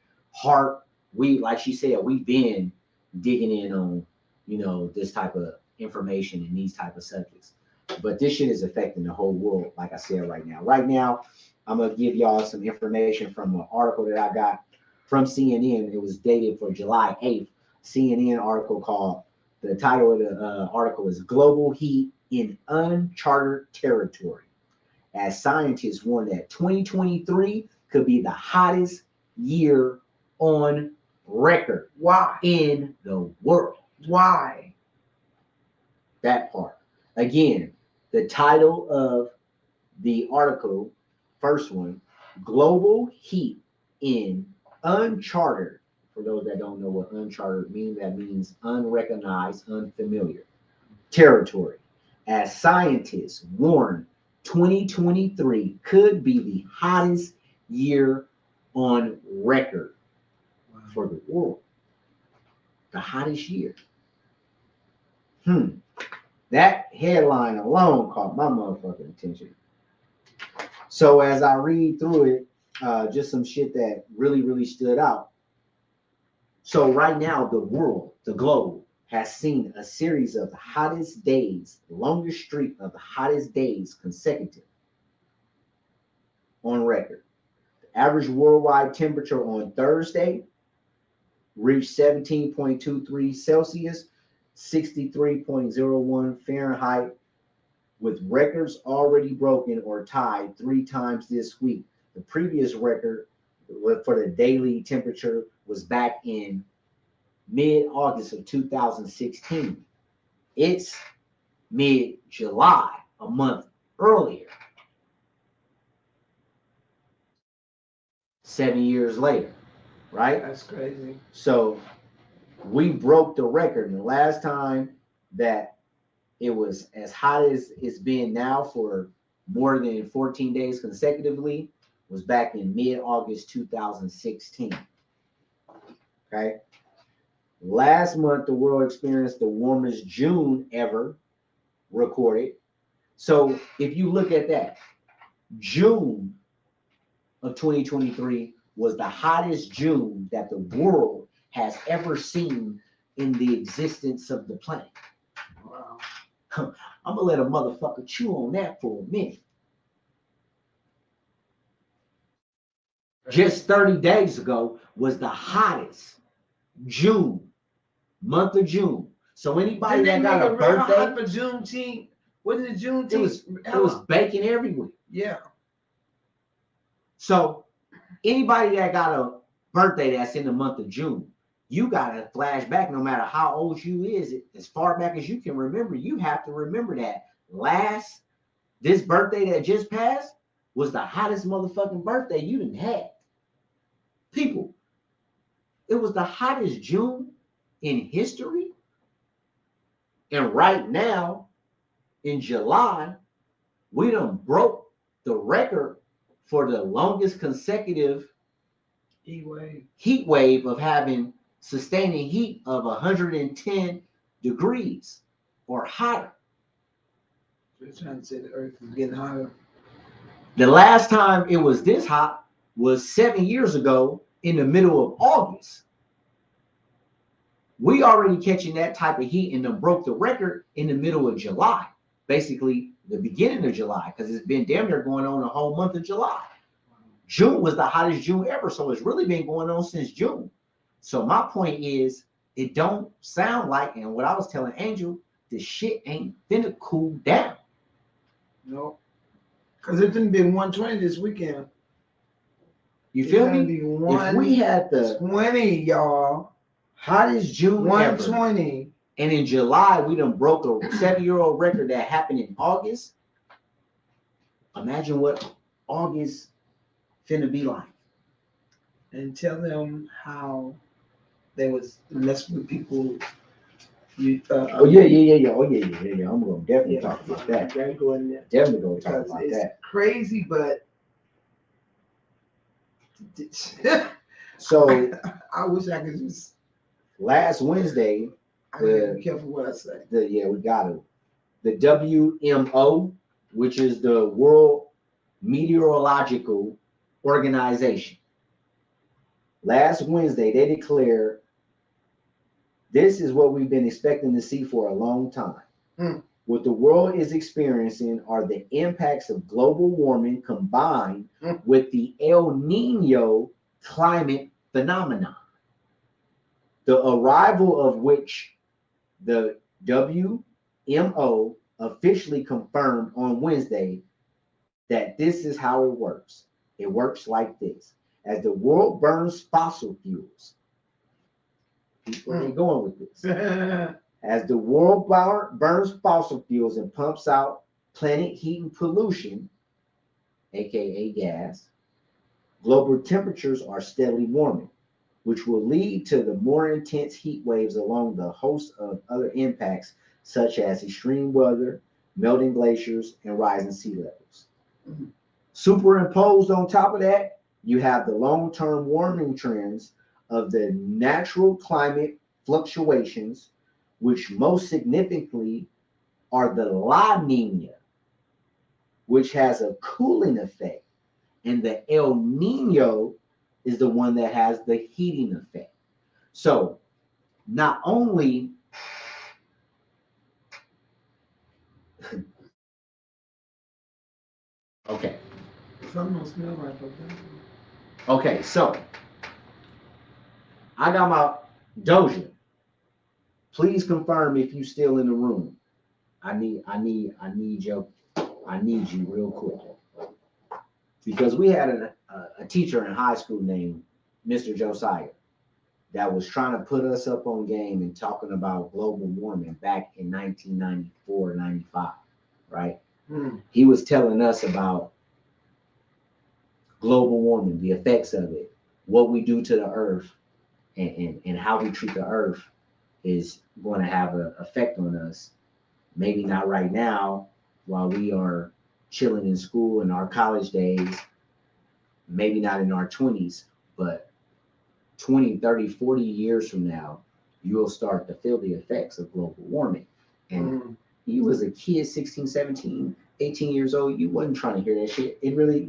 like she said, we've been digging in on, you know, this type of information and these type of subjects. But this shit is affecting the whole world, like I said right now. Right now, I'm going to give y'all some information from an article that I got from CNN. It was dated for July 8th. CNN article called, the title of the article is Global Heat in Uncharted Territory, as scientists warn that 2023 could be the hottest year on record. Why? In the world. Why? That part. Again, the title of the article, first one, Global Heat in Uncharted. For those that don't know what uncharted means, that means unrecognized, unfamiliar territory. As scientists warn 2023 could be the hottest year on record for the world. The hottest year. That headline alone caught my motherfucking attention. So as I read through it, just some shit that really, really stood out. So right now, the world, the globe, has seen a series of the hottest days, longest streak of the hottest days consecutive on record. The average worldwide temperature on Thursday reached 17.23 Celsius, 63.01 Fahrenheit, with records already broken or tied 3 times this week. The previous record for the daily temperature was back in mid-August of 2016. It's mid-July, a month earlier. 7 years later, right? That's crazy. So we broke the record. And the last time that it was as hot as it's been now for more than 14 days consecutively was back in mid-August 2016. Okay. Last month, the world experienced the warmest June ever recorded. So if you look at that, June of 2023 was the hottest June that the world has ever seen in the existence of the planet. Wow. I'm gonna let a motherfucker chew on that for a minute. Just 30 days ago was the hottest June, month of June. So anybody that got a birthday for Juneteenth, what is it, Juneteenth? It was baking everywhere. Yeah. So anybody that got a birthday that's in the month of June, you gotta flash back. No matter how old you is, as far back as you can remember, you have to remember that this birthday that just passed was the hottest motherfucking birthday you done had. People, it was the hottest June in history. And right now, in July, we done broke the record for the longest consecutive heat wave of having sustaining heat of 110 degrees or hotter. They're trying to say the earth is getting hotter. The last time it was this hot was 7 years ago in the middle of August. We already catching that type of heat and then broke the record in the middle of July, basically the beginning of July, because it's been damn near going on the whole month of July. June was the hottest June ever, so it's really been going on since June. So my point is, it don't sound like, and what I was telling Angel, the shit ain't finna cool down. No, because it's been 120 this weekend. You feel me? If we had the 20, y'all, hottest June 120, ever, and in July we done broke a 7-year-old record that happened in August. Imagine what August finna be like. And tell them how they was messing with people. You, Oh yeah. I'm gonna definitely talk about that. Go in there. Definitely gonna talk about that. Crazy, but so I wish I could just. Last Wednesday, I gotta be careful what I say. We got to. The WMO, which is the World Meteorological Organization. Last Wednesday, they declared this is what we've been expecting to see for a long time. What the world is experiencing are the impacts of global warming combined with the El Nino climate phenomenon, the arrival of which the WMO officially confirmed on Wednesday that this is how it works. It works like this. As the world burns fossil fuels, where are they going with this? As the world burns fossil fuels and pumps out planet heat and pollution, aka gas, global temperatures are steadily warming, which will lead to the more intense heat waves along the host of other impacts, such as extreme weather, melting glaciers, and rising sea levels. Superimposed on top of that, you have the long-term warming trends of the natural climate fluctuations, which most significantly are the La Nina, which has a cooling effect, and the El Nino is the one that has the heating effect. So not only okay. Something don't smell right. Okay, so I got my Doja. Please confirm if you still in the room. I need you real quick. Because we had a teacher in high school named Mr. Josiah that was trying to put us up on game and talking about global warming back in 1994, 95, right? He was telling us about global warming, the effects of it, what we do to the earth, and how we treat the earth is going to have an effect on us. Maybe not right now while we are chilling in school in our college days, maybe not in our 20s, but 20, 30, 40 years from now, you'll start to feel the effects of global warming. And you was a kid, 16, 17, 18 years old, you wasn't trying to hear that shit. It really,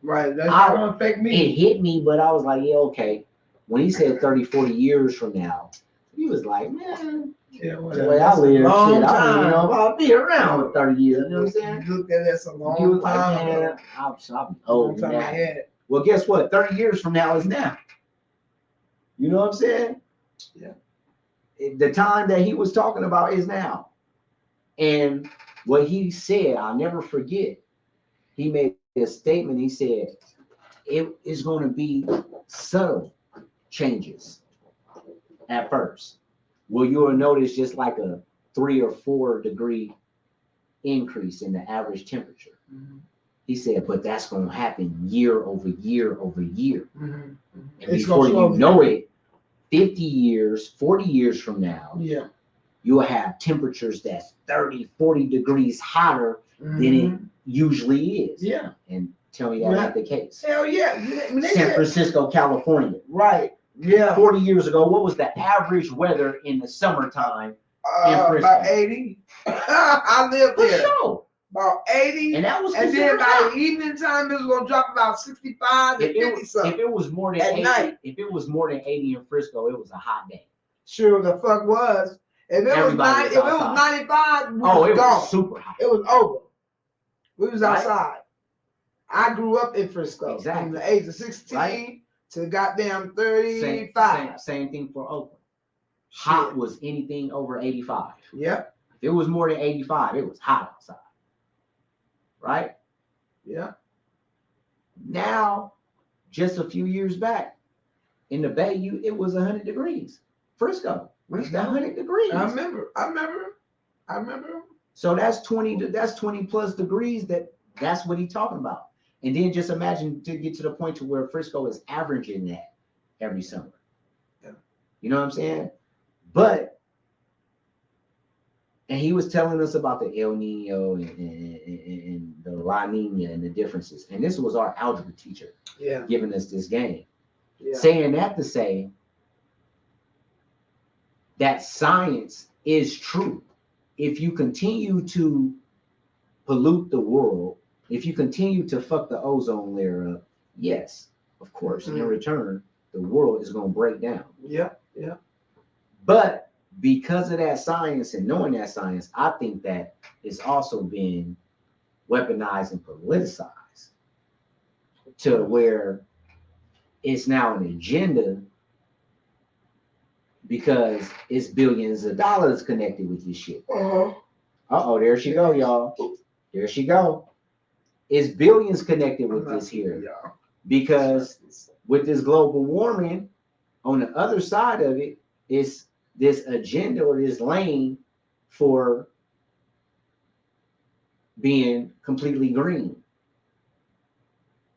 right, that's not going to affect me. It hit me, but I was like, yeah, okay. When he said 30, 40 years from now, he was like, man, yeah, the way I live, shit, I don't even know if I'll be around with 30 years. You know what I'm saying? You looked at that a long time ago. I'll be old now. Well, guess what? 30 years from now is now. You know what I'm saying? Yeah. The time that he was talking about is now. And what he said, I'll never forget. He made a statement. He said, it is going to be subtle changes at first. Well, you'll notice just like a 3 or 4 degree increase in the average temperature. He said, but that's going to happen year over year over year. And before you know it, 50 years, 40 years from now, you'll have temperatures that's 30, 40 degrees hotter than it usually is. Yeah. And tell me that's not the case. Hell yeah. San Francisco, California. Right. Yeah. 40 years ago, what was the average weather in the summertime in Frisco? About 80. I lived there. For sure. about 80. And that was And then considered by hot. the evening time, it was gonna drop about 65 to 50 something. If it was more than At 80, night. if it was more than 80 in Frisco, it was a hot day. Sure the fuck was. If it was Everybody 90, was if it was outside. 95, we Oh, was it gone. was super hot. It was over. We was Right? outside. I grew up in Frisco Exactly. from the age of 16 Right? to goddamn 35. Same thing for Oakland. Shit. Hot was anything over 85. Yep. If it was more than 85, it was hot outside. Right? Yeah. Now, just a few years back, in the Bay, it was 100 degrees. Frisco reached 100 degrees. I remember. So that's 20 plus degrees. That's what he's talking about. And then just imagine to get to the point to where Frisco is averaging that every summer. Yeah. You know what I'm saying? And he was telling us about the El Nino and the La Nina and the differences. And this was our algebra teacher giving us this game. Yeah. Saying that to say that science is true. If you continue to pollute the world, if you continue to fuck the ozone layer up, yes, of course, in return, the world is going to break down. Yeah. But because of that science and knowing that science, I think that it's also been weaponized and politicized to where it's now an agenda because it's billions of dollars connected with this shit. Uh-oh, there she go, y'all. There she go. It's billions connected with this here. Because with this global warming, on the other side of it is this agenda or this lane for being completely green.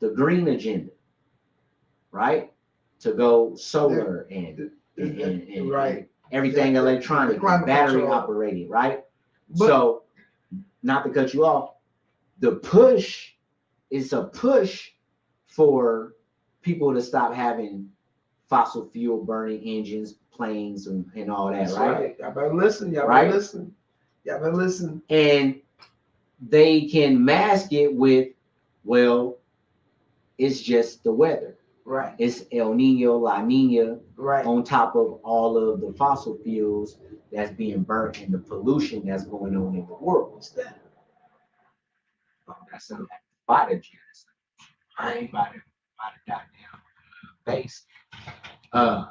The green agenda, right? To go solar and right. Everything electronic, battery operated, right? But, so, not to cut you off, the push is a push for people to stop having fossil fuel burning engines, planes, and all that, right? Y'all better listen. Y'all better listen. And they can mask it with, well, it's just the weather. Right. It's El Nino, La Nina, right, on top of all of the fossil fuels that's being burnt and the pollution that's going on in the world. What's that? Oh, that's a fighter jet. I ain't about to goddamn base. But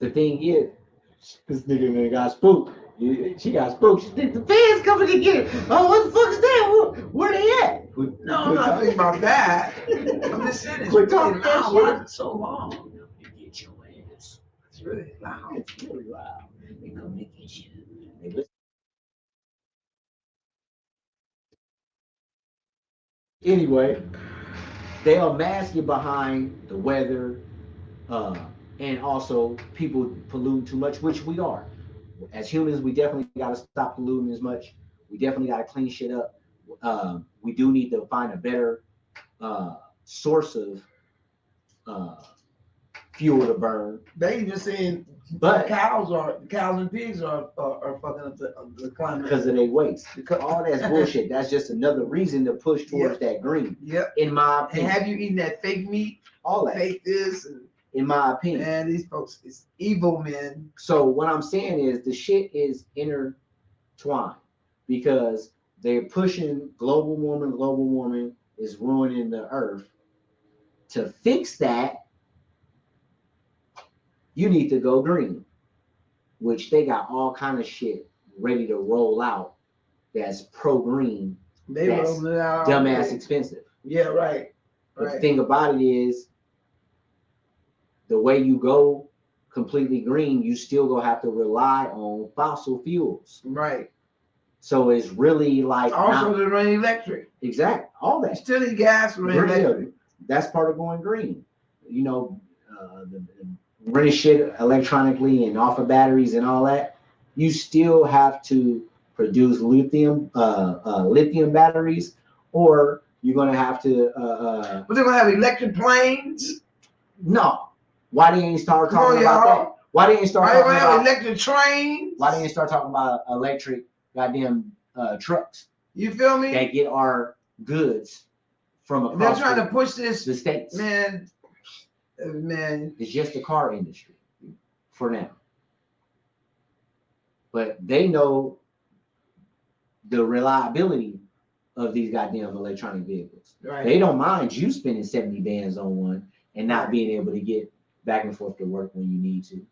the thing is, this nigga got spooked. She got spooked. She think the fans coming to get her. Oh, what the fuck is that? Where they at? No, I'm not thinking about that. I'm just saying it's really loud. Why is it so long? You get your ass. It's really loud. It's really loud. They come to get you. They listen. Anyway, they'll mask you behind the weather, and also people polluting too much, which we are. As humans, we definitely got to stop polluting as much. We definitely got to clean shit up. We do need to find a better source of fuel to burn. They even saying cows and pigs are fucking up the climate because of their waste. All that's bullshit. That's just another reason to push towards that green. Yep. In my opinion. And have you eaten that fake meat? All that. Fake this. And, in my opinion. Man, these folks is evil men. So what I'm saying is the shit is intertwined because they're pushing global warming is ruining the earth. To fix that, you need to go green, which they got all kind of shit ready to roll out that's pro-green. They rolling it out. Dumbass expensive. Yeah, right. But the thing about it is, the way you go completely green, you still gonna have to rely on fossil fuels. Right. So it's really like also they're running electric. Exactly. All that. Still need gas running electric. That's part of going green. You know, the running shit electronically and off of batteries and all that. You still have to produce lithium batteries, or you're gonna have to. But they're gonna have electric planes. No. Why they ain't start talking about that? Why didn't you start Why they talking gonna have about electric trains? Why didn't you start talking about electric goddamn trucks You feel me? that get our goods from And they're across trying to push this, the states? man. It's just the car industry for now. But they know the reliability of these goddamn electronic vehicles. Right. They don't mind you spending 70 bands on one and not Right. being able to get back and forth to work when you need to.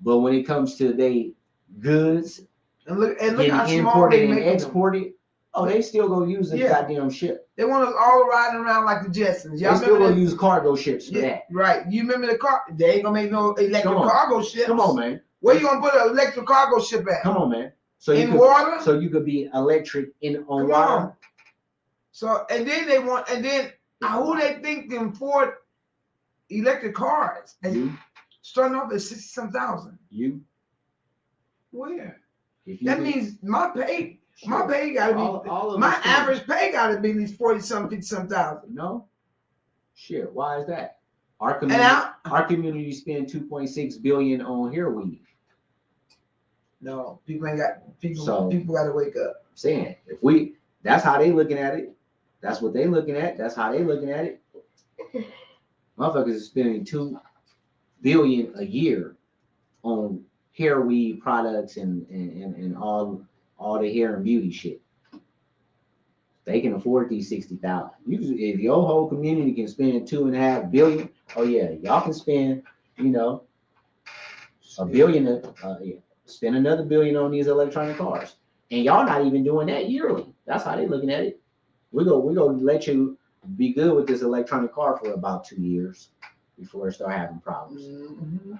But when it comes to they goods and look getting how small imported they and make them. exported, oh, they still go use the goddamn ship. They want us all riding around like the Jetsons. Y'all still gonna use cargo ships for that. Right. You remember the car? They ain't gonna make no electric cargo ships. Come on, man. Where you gonna put an electric cargo ship at? Come on, man. So in water? So you could be electric on Come water. on. So and then they want who they think can afford electric cars? And starting off at 60,000. You? Where? That means my pay gotta be all my average pay gotta be at least 40-some, 50-some thousand. No. Shit. Why is that? Our community spend 2.6 billion on hair weave. No, people ain't got people gotta wake up. I'm saying that's how they looking at it. That's what they looking at. That's how they looking at it. Motherfuckers is spending $2 billion a year on hair weave products and all the hair and beauty shit. They can afford these 60,000. If your whole community can spend $2.5 billion, oh yeah, y'all can spend, $1 billion. Spend another $1 billion on these electronic cars, and y'all not even doing that yearly. That's how they looking at it. We gonna let you be good with this electronic car for about 2 years before it start having problems. Mm-hmm.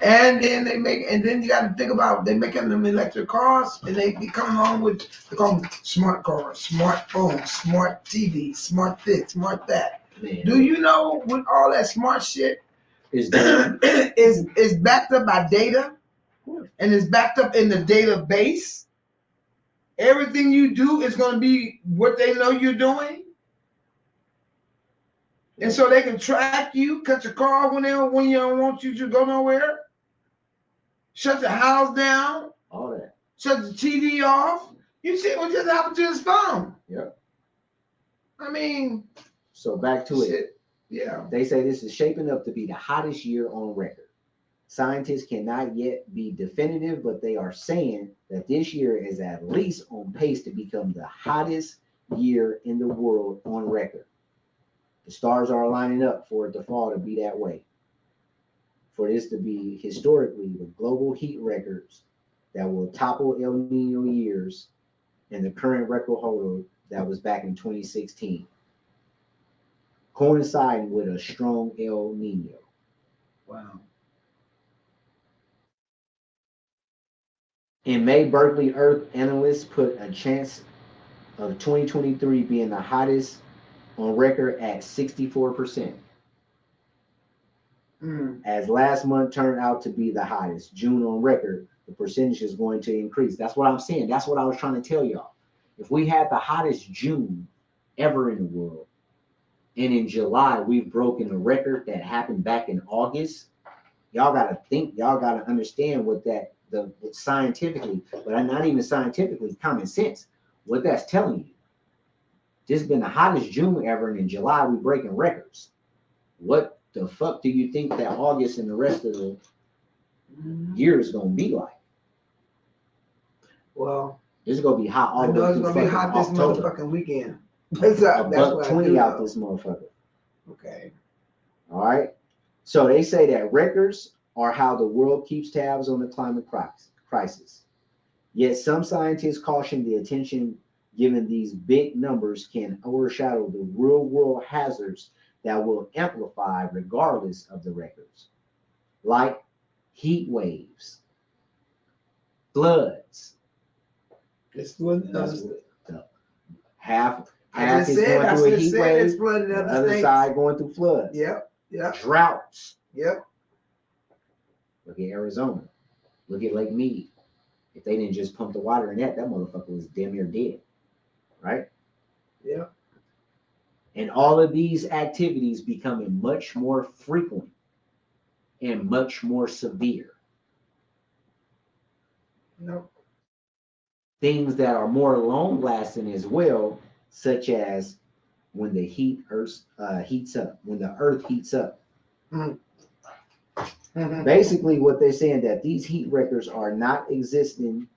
And then you got to think about they making them electric cars, and they be coming on with they call them smart cars, smart phones, smart TV, smart this, smart that. Man. Do you know with all that smart shit is backed up by data, and is backed up in the database? Everything you do is going to be what they know you're doing. And so they can track you, cut your car when you don't want you to go nowhere, shut the house down, all that, shut the TV off. You see what just happened to his phone? Yep. I mean, so back to it. Yeah. They say this is shaping up to be the hottest year on record. Scientists cannot yet be definitive, but they are saying that this year is at least on pace to become the hottest year in the world on record. The stars are lining up for it to fall to be that way. For this to be historically the global heat records that will topple El Nino years and the current record holder that was back in 2016, coinciding with a strong El Nino. Wow. In May, Berkeley Earth analysts put a chance of 2023 being the hottest on record at 64%. As last month turned out to be the hottest June on record, the percentage is going to increase. That's what I'm saying. That's what I was trying to tell y'all. If we had the hottest June ever in the world, and in July we've broken a record that happened back in August, y'all got to understand what that scientifically, but not even scientifically, common sense, what that's telling you. This has been the hottest June ever, and in July we're breaking records. What the fuck do you think that August and the rest of the year is gonna be like? Well, it's gonna be hot all the way. I know it's gonna be hot this motherfucking weekend. That's what 20 out this motherfucker. Okay. All right. So they say that records are how the world keeps tabs on the climate crisis. Yet some scientists caution the attention given these big numbers can overshadow the real world hazards that will amplify regardless of the records, like heat waves, floods. Half is going through a heat wave, the other side going through floods. Yep. Droughts. Yep. Look at Arizona. Look at Lake Mead. If they didn't just pump the water in that motherfucker was damn near dead. Right? Yeah. And all of these activities becoming much more frequent and much more severe. Nope. Things that are more long lasting as well, such as when the heats up, when the earth heats up. Basically, what they're saying that these heat records are not existing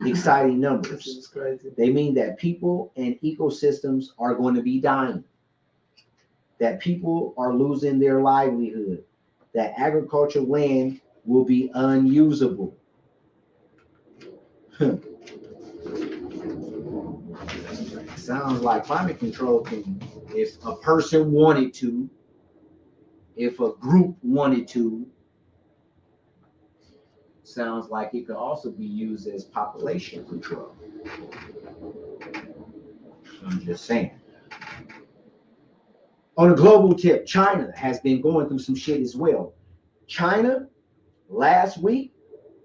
exciting numbers. This is crazy. They mean that people and ecosystems are going to be dying, that people are losing their livelihood, that agricultural land will be unusable. Sounds like climate control can, if a person wanted to, if a group wanted to, sounds like it could also be used as population control. I'm just saying. On a global tip, China has been going through some shit as well. China, last week,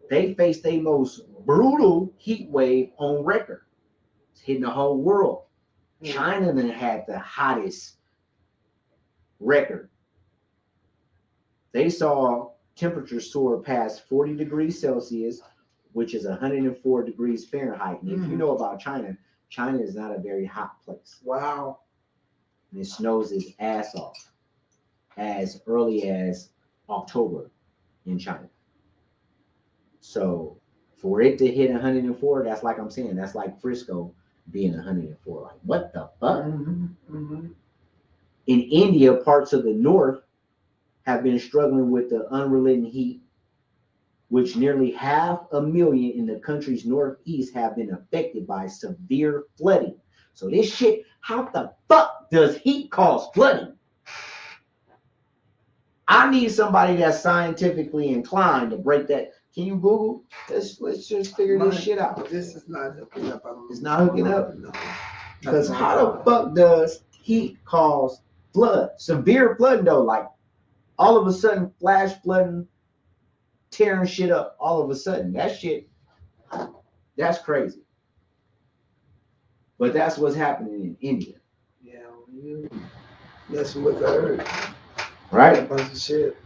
they faced a most brutal heat wave on record. It's hitting the whole world. China then had the hottest record. They saw temperatures soar past 40 degrees Celsius, which is 104 degrees Fahrenheit. And if you know about China, China is not a very hot place. Wow. And it snows its ass off as early as October in China. So for it to hit 104, that's like I'm saying, that's like Frisco being 104. Like, what the fuck? In India, parts of the north have been struggling with the unrelenting heat, which nearly 500,000 in the country's northeast have been affected by severe flooding. So this shit, how the fuck does heat cause flooding? I need somebody that's scientifically inclined to break that. Can you Google? Let's just figure this shit out. This is not hooking up. It's not hooking up? No. Because how the fuck does heat cause flood? Severe flooding though, like all of a sudden flash flooding, tearing shit up all of a sudden. That shit, that's crazy. But that's what's happening in India. Yeah, that's what I heard. Right? A bunch of shit.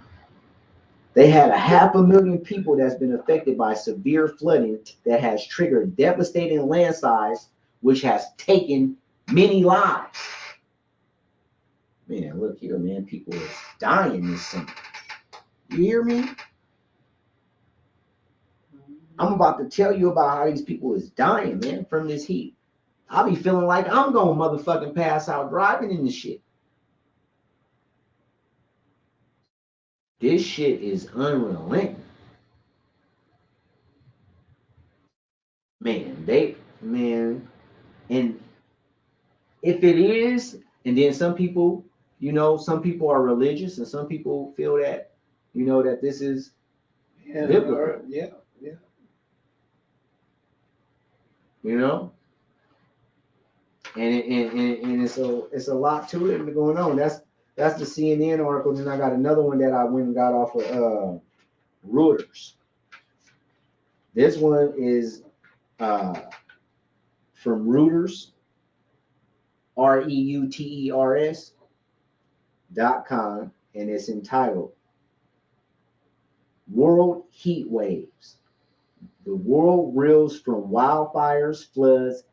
They had 500,000 people that's been affected by severe flooding that has triggered devastating landslides, which has taken many lives. Man, look here, man. People are dying this summer. You hear me? I'm about to tell you about how these people is dying, man, from this heat. I'll be feeling like I'm gonna motherfucking pass out driving in this shit. This shit is unrelenting. Man, and if it is, and then some people, some people are religious and some people feel that, that this is biblical. Yeah. And it's a lot to it going on. That's the CNN article. And then I got another one that I went and got off of Reuters. This one is from Reuters, REUTERS.com, and it's entitled World Heat Waves. The world reels from wildfires, floods,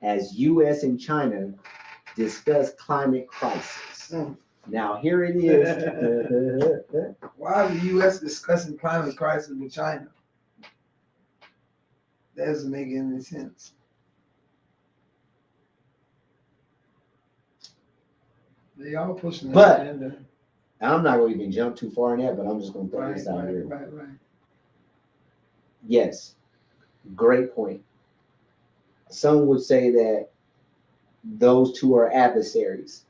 as U.S. and China discuss climate crisis. Now, here it is. Why is the U.S. discussing climate crisis with China? That doesn't make any sense. They all pushing But that agenda. I'm not going to even jump too far in that, but I'm just going to throw this out here. Right. Yes, great point. Some would say that those two are adversaries.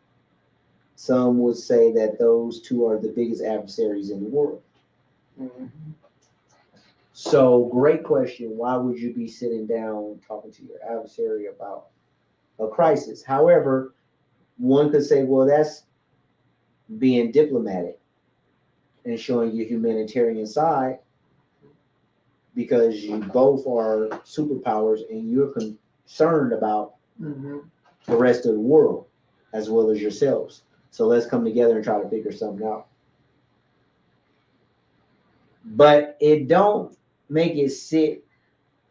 Some would say that those two are the biggest adversaries in the world. So, great question. Why would you be sitting down talking to your adversary about a crisis? However, one could say, well, that's being diplomatic and showing your humanitarian side, because you both are superpowers and you're concerned about the rest of the world as well as yourselves. So let's come together and try to figure something out. But it don't make it sit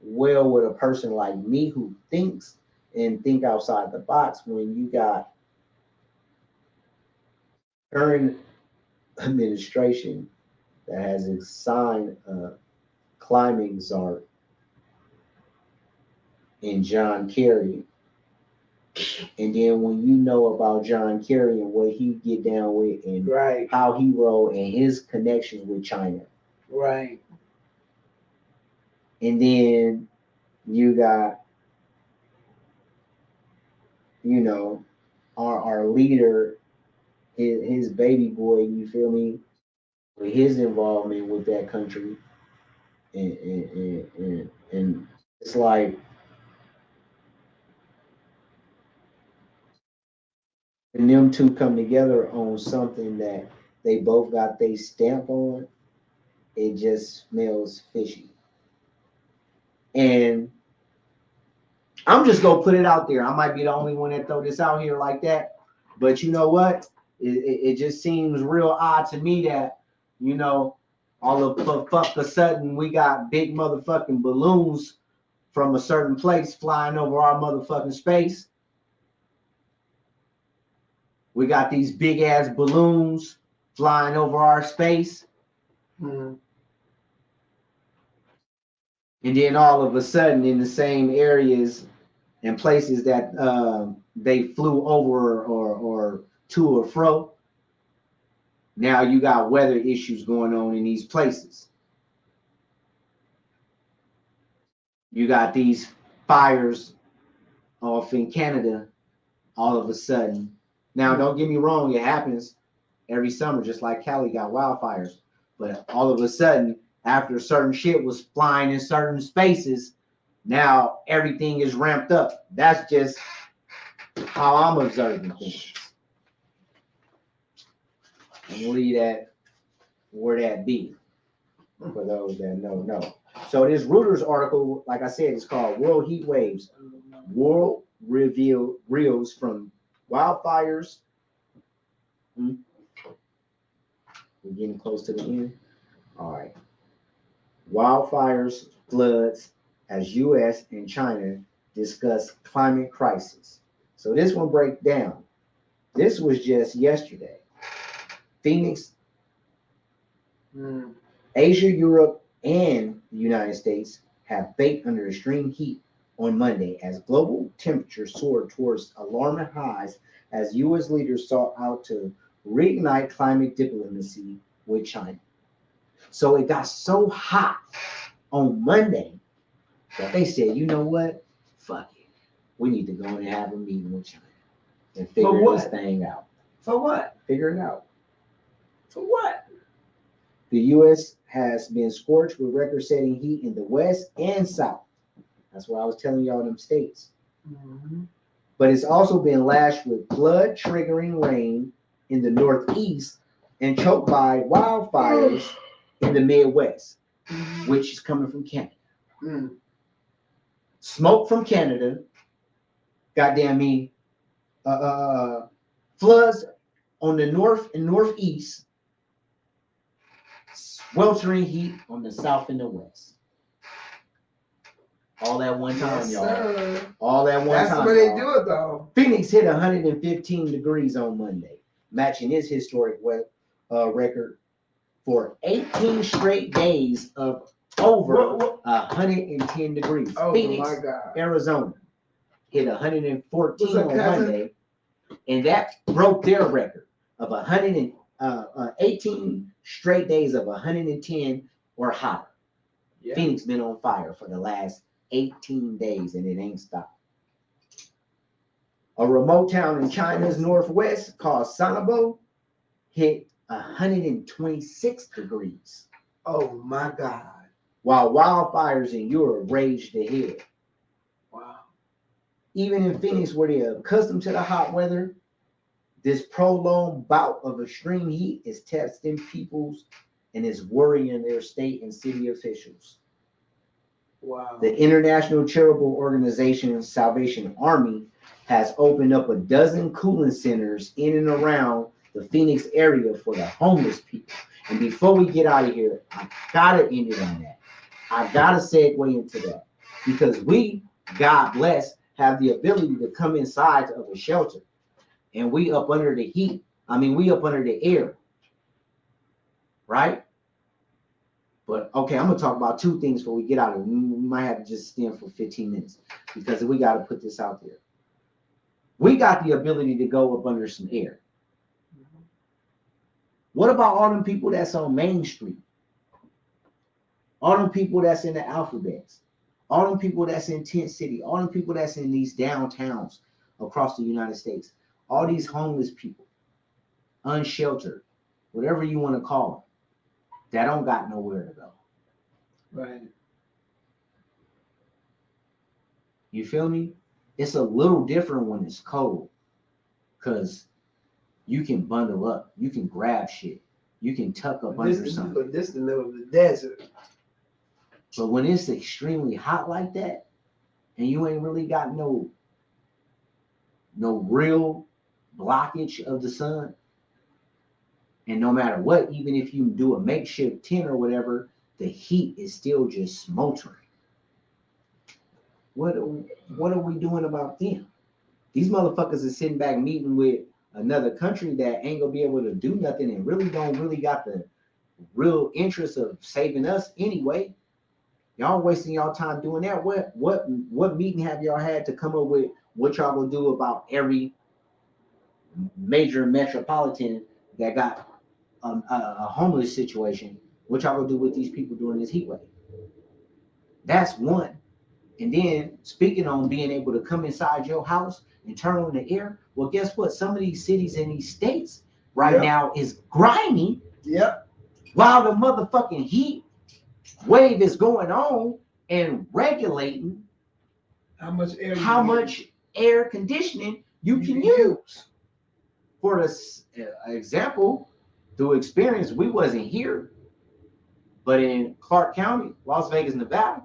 well with a person like me who thinks and think outside the box when you got current administration that has assigned a climate czar in John Kerry. And then when you know about John Kerry and what he get down with and Right. how he roll and his connections with China. Right. And then you got, you know, our leader, his baby boy, you feel me, with his involvement with that country. And it's like, and them two come together on something that they both got their stamp on, it just smells fishy. And I'm just gonna put it out there. I might be the only one that throw this out here like that, but you know what? It just seems real odd to me that, you know, all of a sudden we got big motherfucking balloons from a certain place flying over our motherfucking space. We got these big ass balloons flying over our space. Mm-hmm. And then all of a sudden in the same areas and places that they flew over or to or fro, now you got weather issues going on in these places. You got these fires off in Canada all of a sudden. Now, don't get me wrong, it happens every summer, just like Cali got wildfires. But all of a sudden, after certain shit was flying in certain spaces, now everything is ramped up. That's just how I'm observing things. And leave that where that be for those that know. So this Reuters article, like I said, is called World Heat Waves. World reels from wildfires. We're getting close to the end. All right. Wildfires, floods, as U.S. and China discuss climate crisis. So this one breaks down. This was just yesterday. Phoenix, Asia, Europe, and the United States have baked under extreme heat on Monday as global temperatures soared towards alarming highs as U.S. leaders sought out to reignite climate diplomacy with China. So it got so hot on Monday that they said, you know what? Fuck it. We need to go and have a meeting with China and figure this thing out. For what? Figure it out. For what? The U.S. has been scorched with record-setting heat in the West and South. That's what I was telling y'all in them states. Mm-hmm. But it's also been lashed with flood-triggering rain in the Northeast and choked by wildfires in the Midwest, which is coming from Canada. Smoke from Canada, goddamn me, floods on the north and northeast, sweltering heat on the south and the west. All at one time, y'all. Sir. All at one time. That's where they do it, though. Phoenix hit 115 degrees on Monday, matching its historic record for 18 straight days of over 110 degrees. Oh, Phoenix, my God. Arizona hit 114 on Monday, and that broke their record of 18 straight days of 110 or hotter. Yeah. Phoenix been on fire for the last 18 days, and it ain't stopped. A remote town in China's northwest called Sanabo hit 126 degrees. Oh, my God. While wildfires in Europe raged ahead. Wow. Even in Phoenix, where they're accustomed to the hot weather, this prolonged bout of extreme heat is testing people's and is worrying their state and city officials. Wow. The international charitable organization Salvation Army has opened up a dozen cooling centers in and around the Phoenix area for the homeless people. And before we get out of here, I gotta end it on that. I gotta segue into that because we, God bless, have the ability to come inside of a shelter, and we up under the heat. I mean, we up under the air, right? But okay, I'm gonna talk about two things before we get out of it. We might have to just stand for 15 minutes because we got to put this out there. We got the ability to go up under some air. What about all them people that's on Main Street? All them people that's in the alphabets? All them people that's in Tent City? All them people that's in these downtowns across the United States? All these homeless people, unsheltered, whatever you want to call them, that don't got nowhere to go. Right. You feel me? It's a little different when it's cold because you can bundle up, you can grab shit, you can tuck up under something. This is the middle of the desert. But when it's extremely hot like that, and you ain't really got no real blockage of the sun, and no matter what, even if you do a makeshift tent or whatever, the heat is still just smoldering. What are we doing about them? These motherfuckers are sitting back meeting with another country that ain't gonna be able to do nothing and really don't really got the real interest of saving us anyway. Y'all wasting y'all time doing that. What meeting have y'all had to come up with what y'all gonna do about every major metropolitan that got a homeless situation? What y'all gonna do with these people during this heat wave? That's one. And then speaking on being able to come inside your house and turn on the air, well, guess what? Some of these cities in these states right now is grimy. Yep. While the motherfucking heat wave is going on and regulating how much air conditioning you can use. For this example, through experience, we wasn't here, but in Clark County, Las Vegas, Nevada,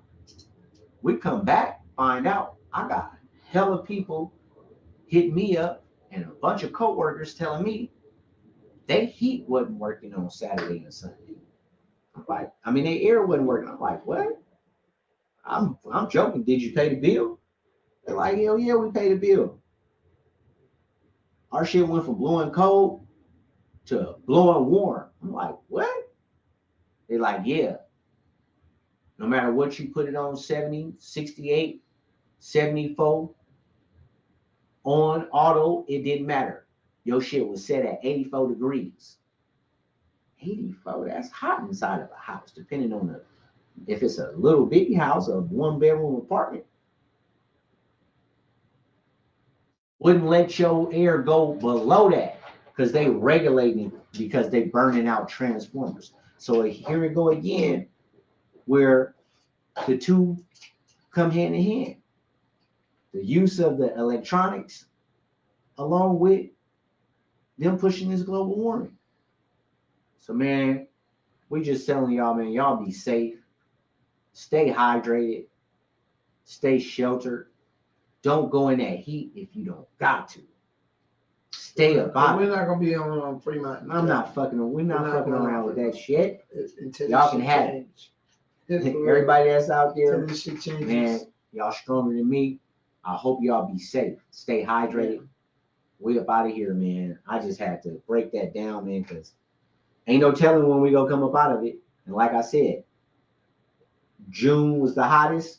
we come back, find out I got hella people hit me up and a bunch of coworkers telling me they heat wasn't working on Saturday and Sunday. I'm like, I mean, their air wasn't working. I'm like, what? I'm joking. Did you pay the bill? They're like, hell yeah, we paid the bill. Our shit went from blowing cold to blowing warm. I'm like, what? They're like, yeah. No matter what you put it on, 70, 68, 74, on auto, it didn't matter. Your shit was set at 84 degrees. 84, that's hot inside of a house, depending on if it's a little bitty house or 1-bedroom apartment. Wouldn't let your air go below that because they regulating because they burning out transformers. So here we go again, where the two come hand in hand. The use of the electronics along with them pushing this global warming. So man, we just telling y'all, man, y'all be safe, stay hydrated, stay sheltered. Don't go in that heat if you don't got to. Stay about it. We're not gonna be on Fremont. I'm not fucking. We're not fucking around with that shit. Y'all can have it. Everybody that's out there, man, y'all stronger than me. I hope y'all be safe. Stay hydrated. Yeah. We up out of here, man. I just had to break that down, man, because ain't no telling when we gonna come up out of it. And like I said, June was the hottest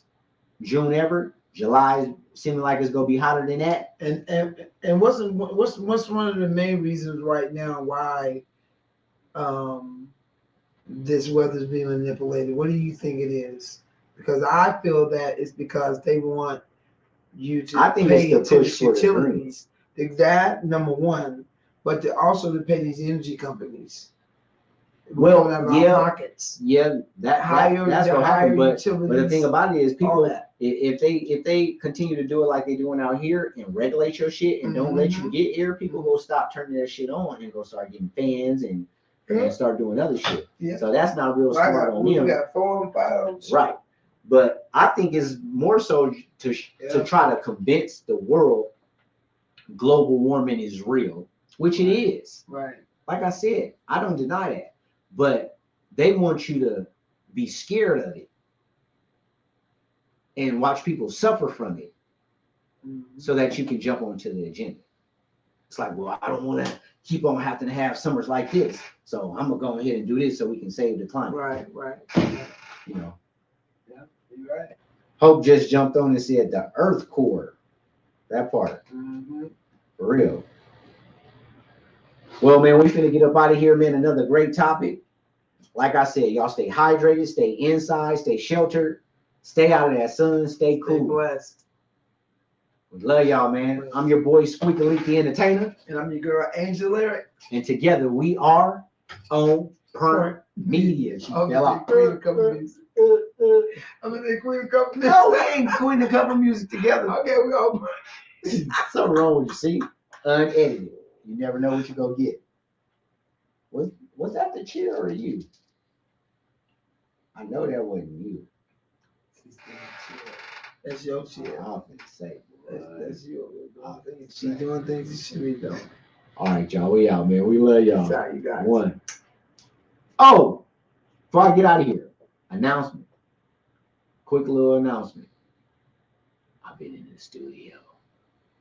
June ever. July seeming like it's gonna be hotter than that. And what's one of the main reasons right now why this weather's being manipulated? What do you think it is? Because I feel that it's because they want you to pay attention to utilities. That number one, but also to pay these energy companies. Well, yeah, that's what happened. But the thing about it is, people, if they continue to do it like they're doing out here and regulate your shit and don't let you get air, people go stop turning that shit on and go start getting fans and start doing other shit. Yeah. So that's not real smart on them. We got 4 and 5. Right. But I think it's more so to try to convince the world global warming is real, which it is. Right. Like I said, I don't deny that. but they want you to be scared of it and watch people suffer from it so that you can jump onto the agenda. It's like, well, I don't want to keep on having to have summers like this, so I'm gonna go ahead and do this so we can save the climate. Right. You know. Yeah, you're right. Hope just jumped on and said the Earth core. That part. For real. Well, man, we finna get up out of here, man. Another great topic. Like I said, y'all stay hydrated, stay inside, stay sheltered, stay out of that sun, stay cool. Stay blessed. We love y'all, man. I'm your boy, Squeaky Leak the Entertainer. And I'm your girl, Angel Lyric. And together we are on Print Media. I'm gonna say Queen of Couple Music. I'm gonna say Queen of Couple Music. No, we ain't Queen of Couple Music together. Okay, we all. Something wrong with you, see? Unedited. You never know what you're gonna get. Was that the chair or you? I know that wasn't you. That's your chair. I'm gonna say, That's your. She's doing things she should be doing. all right, y'all. We out, man. We love y'all. Sorry, you guys. One. Oh, before I get out of here, announcement. Quick little announcement. I've been in the studio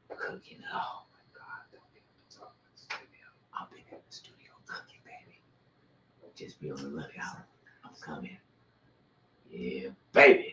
cooking. Oh my God, don't be talking about the studio. I've been in the studio cooking, baby. Just be on the lookout. I'm coming. Yeah, baby.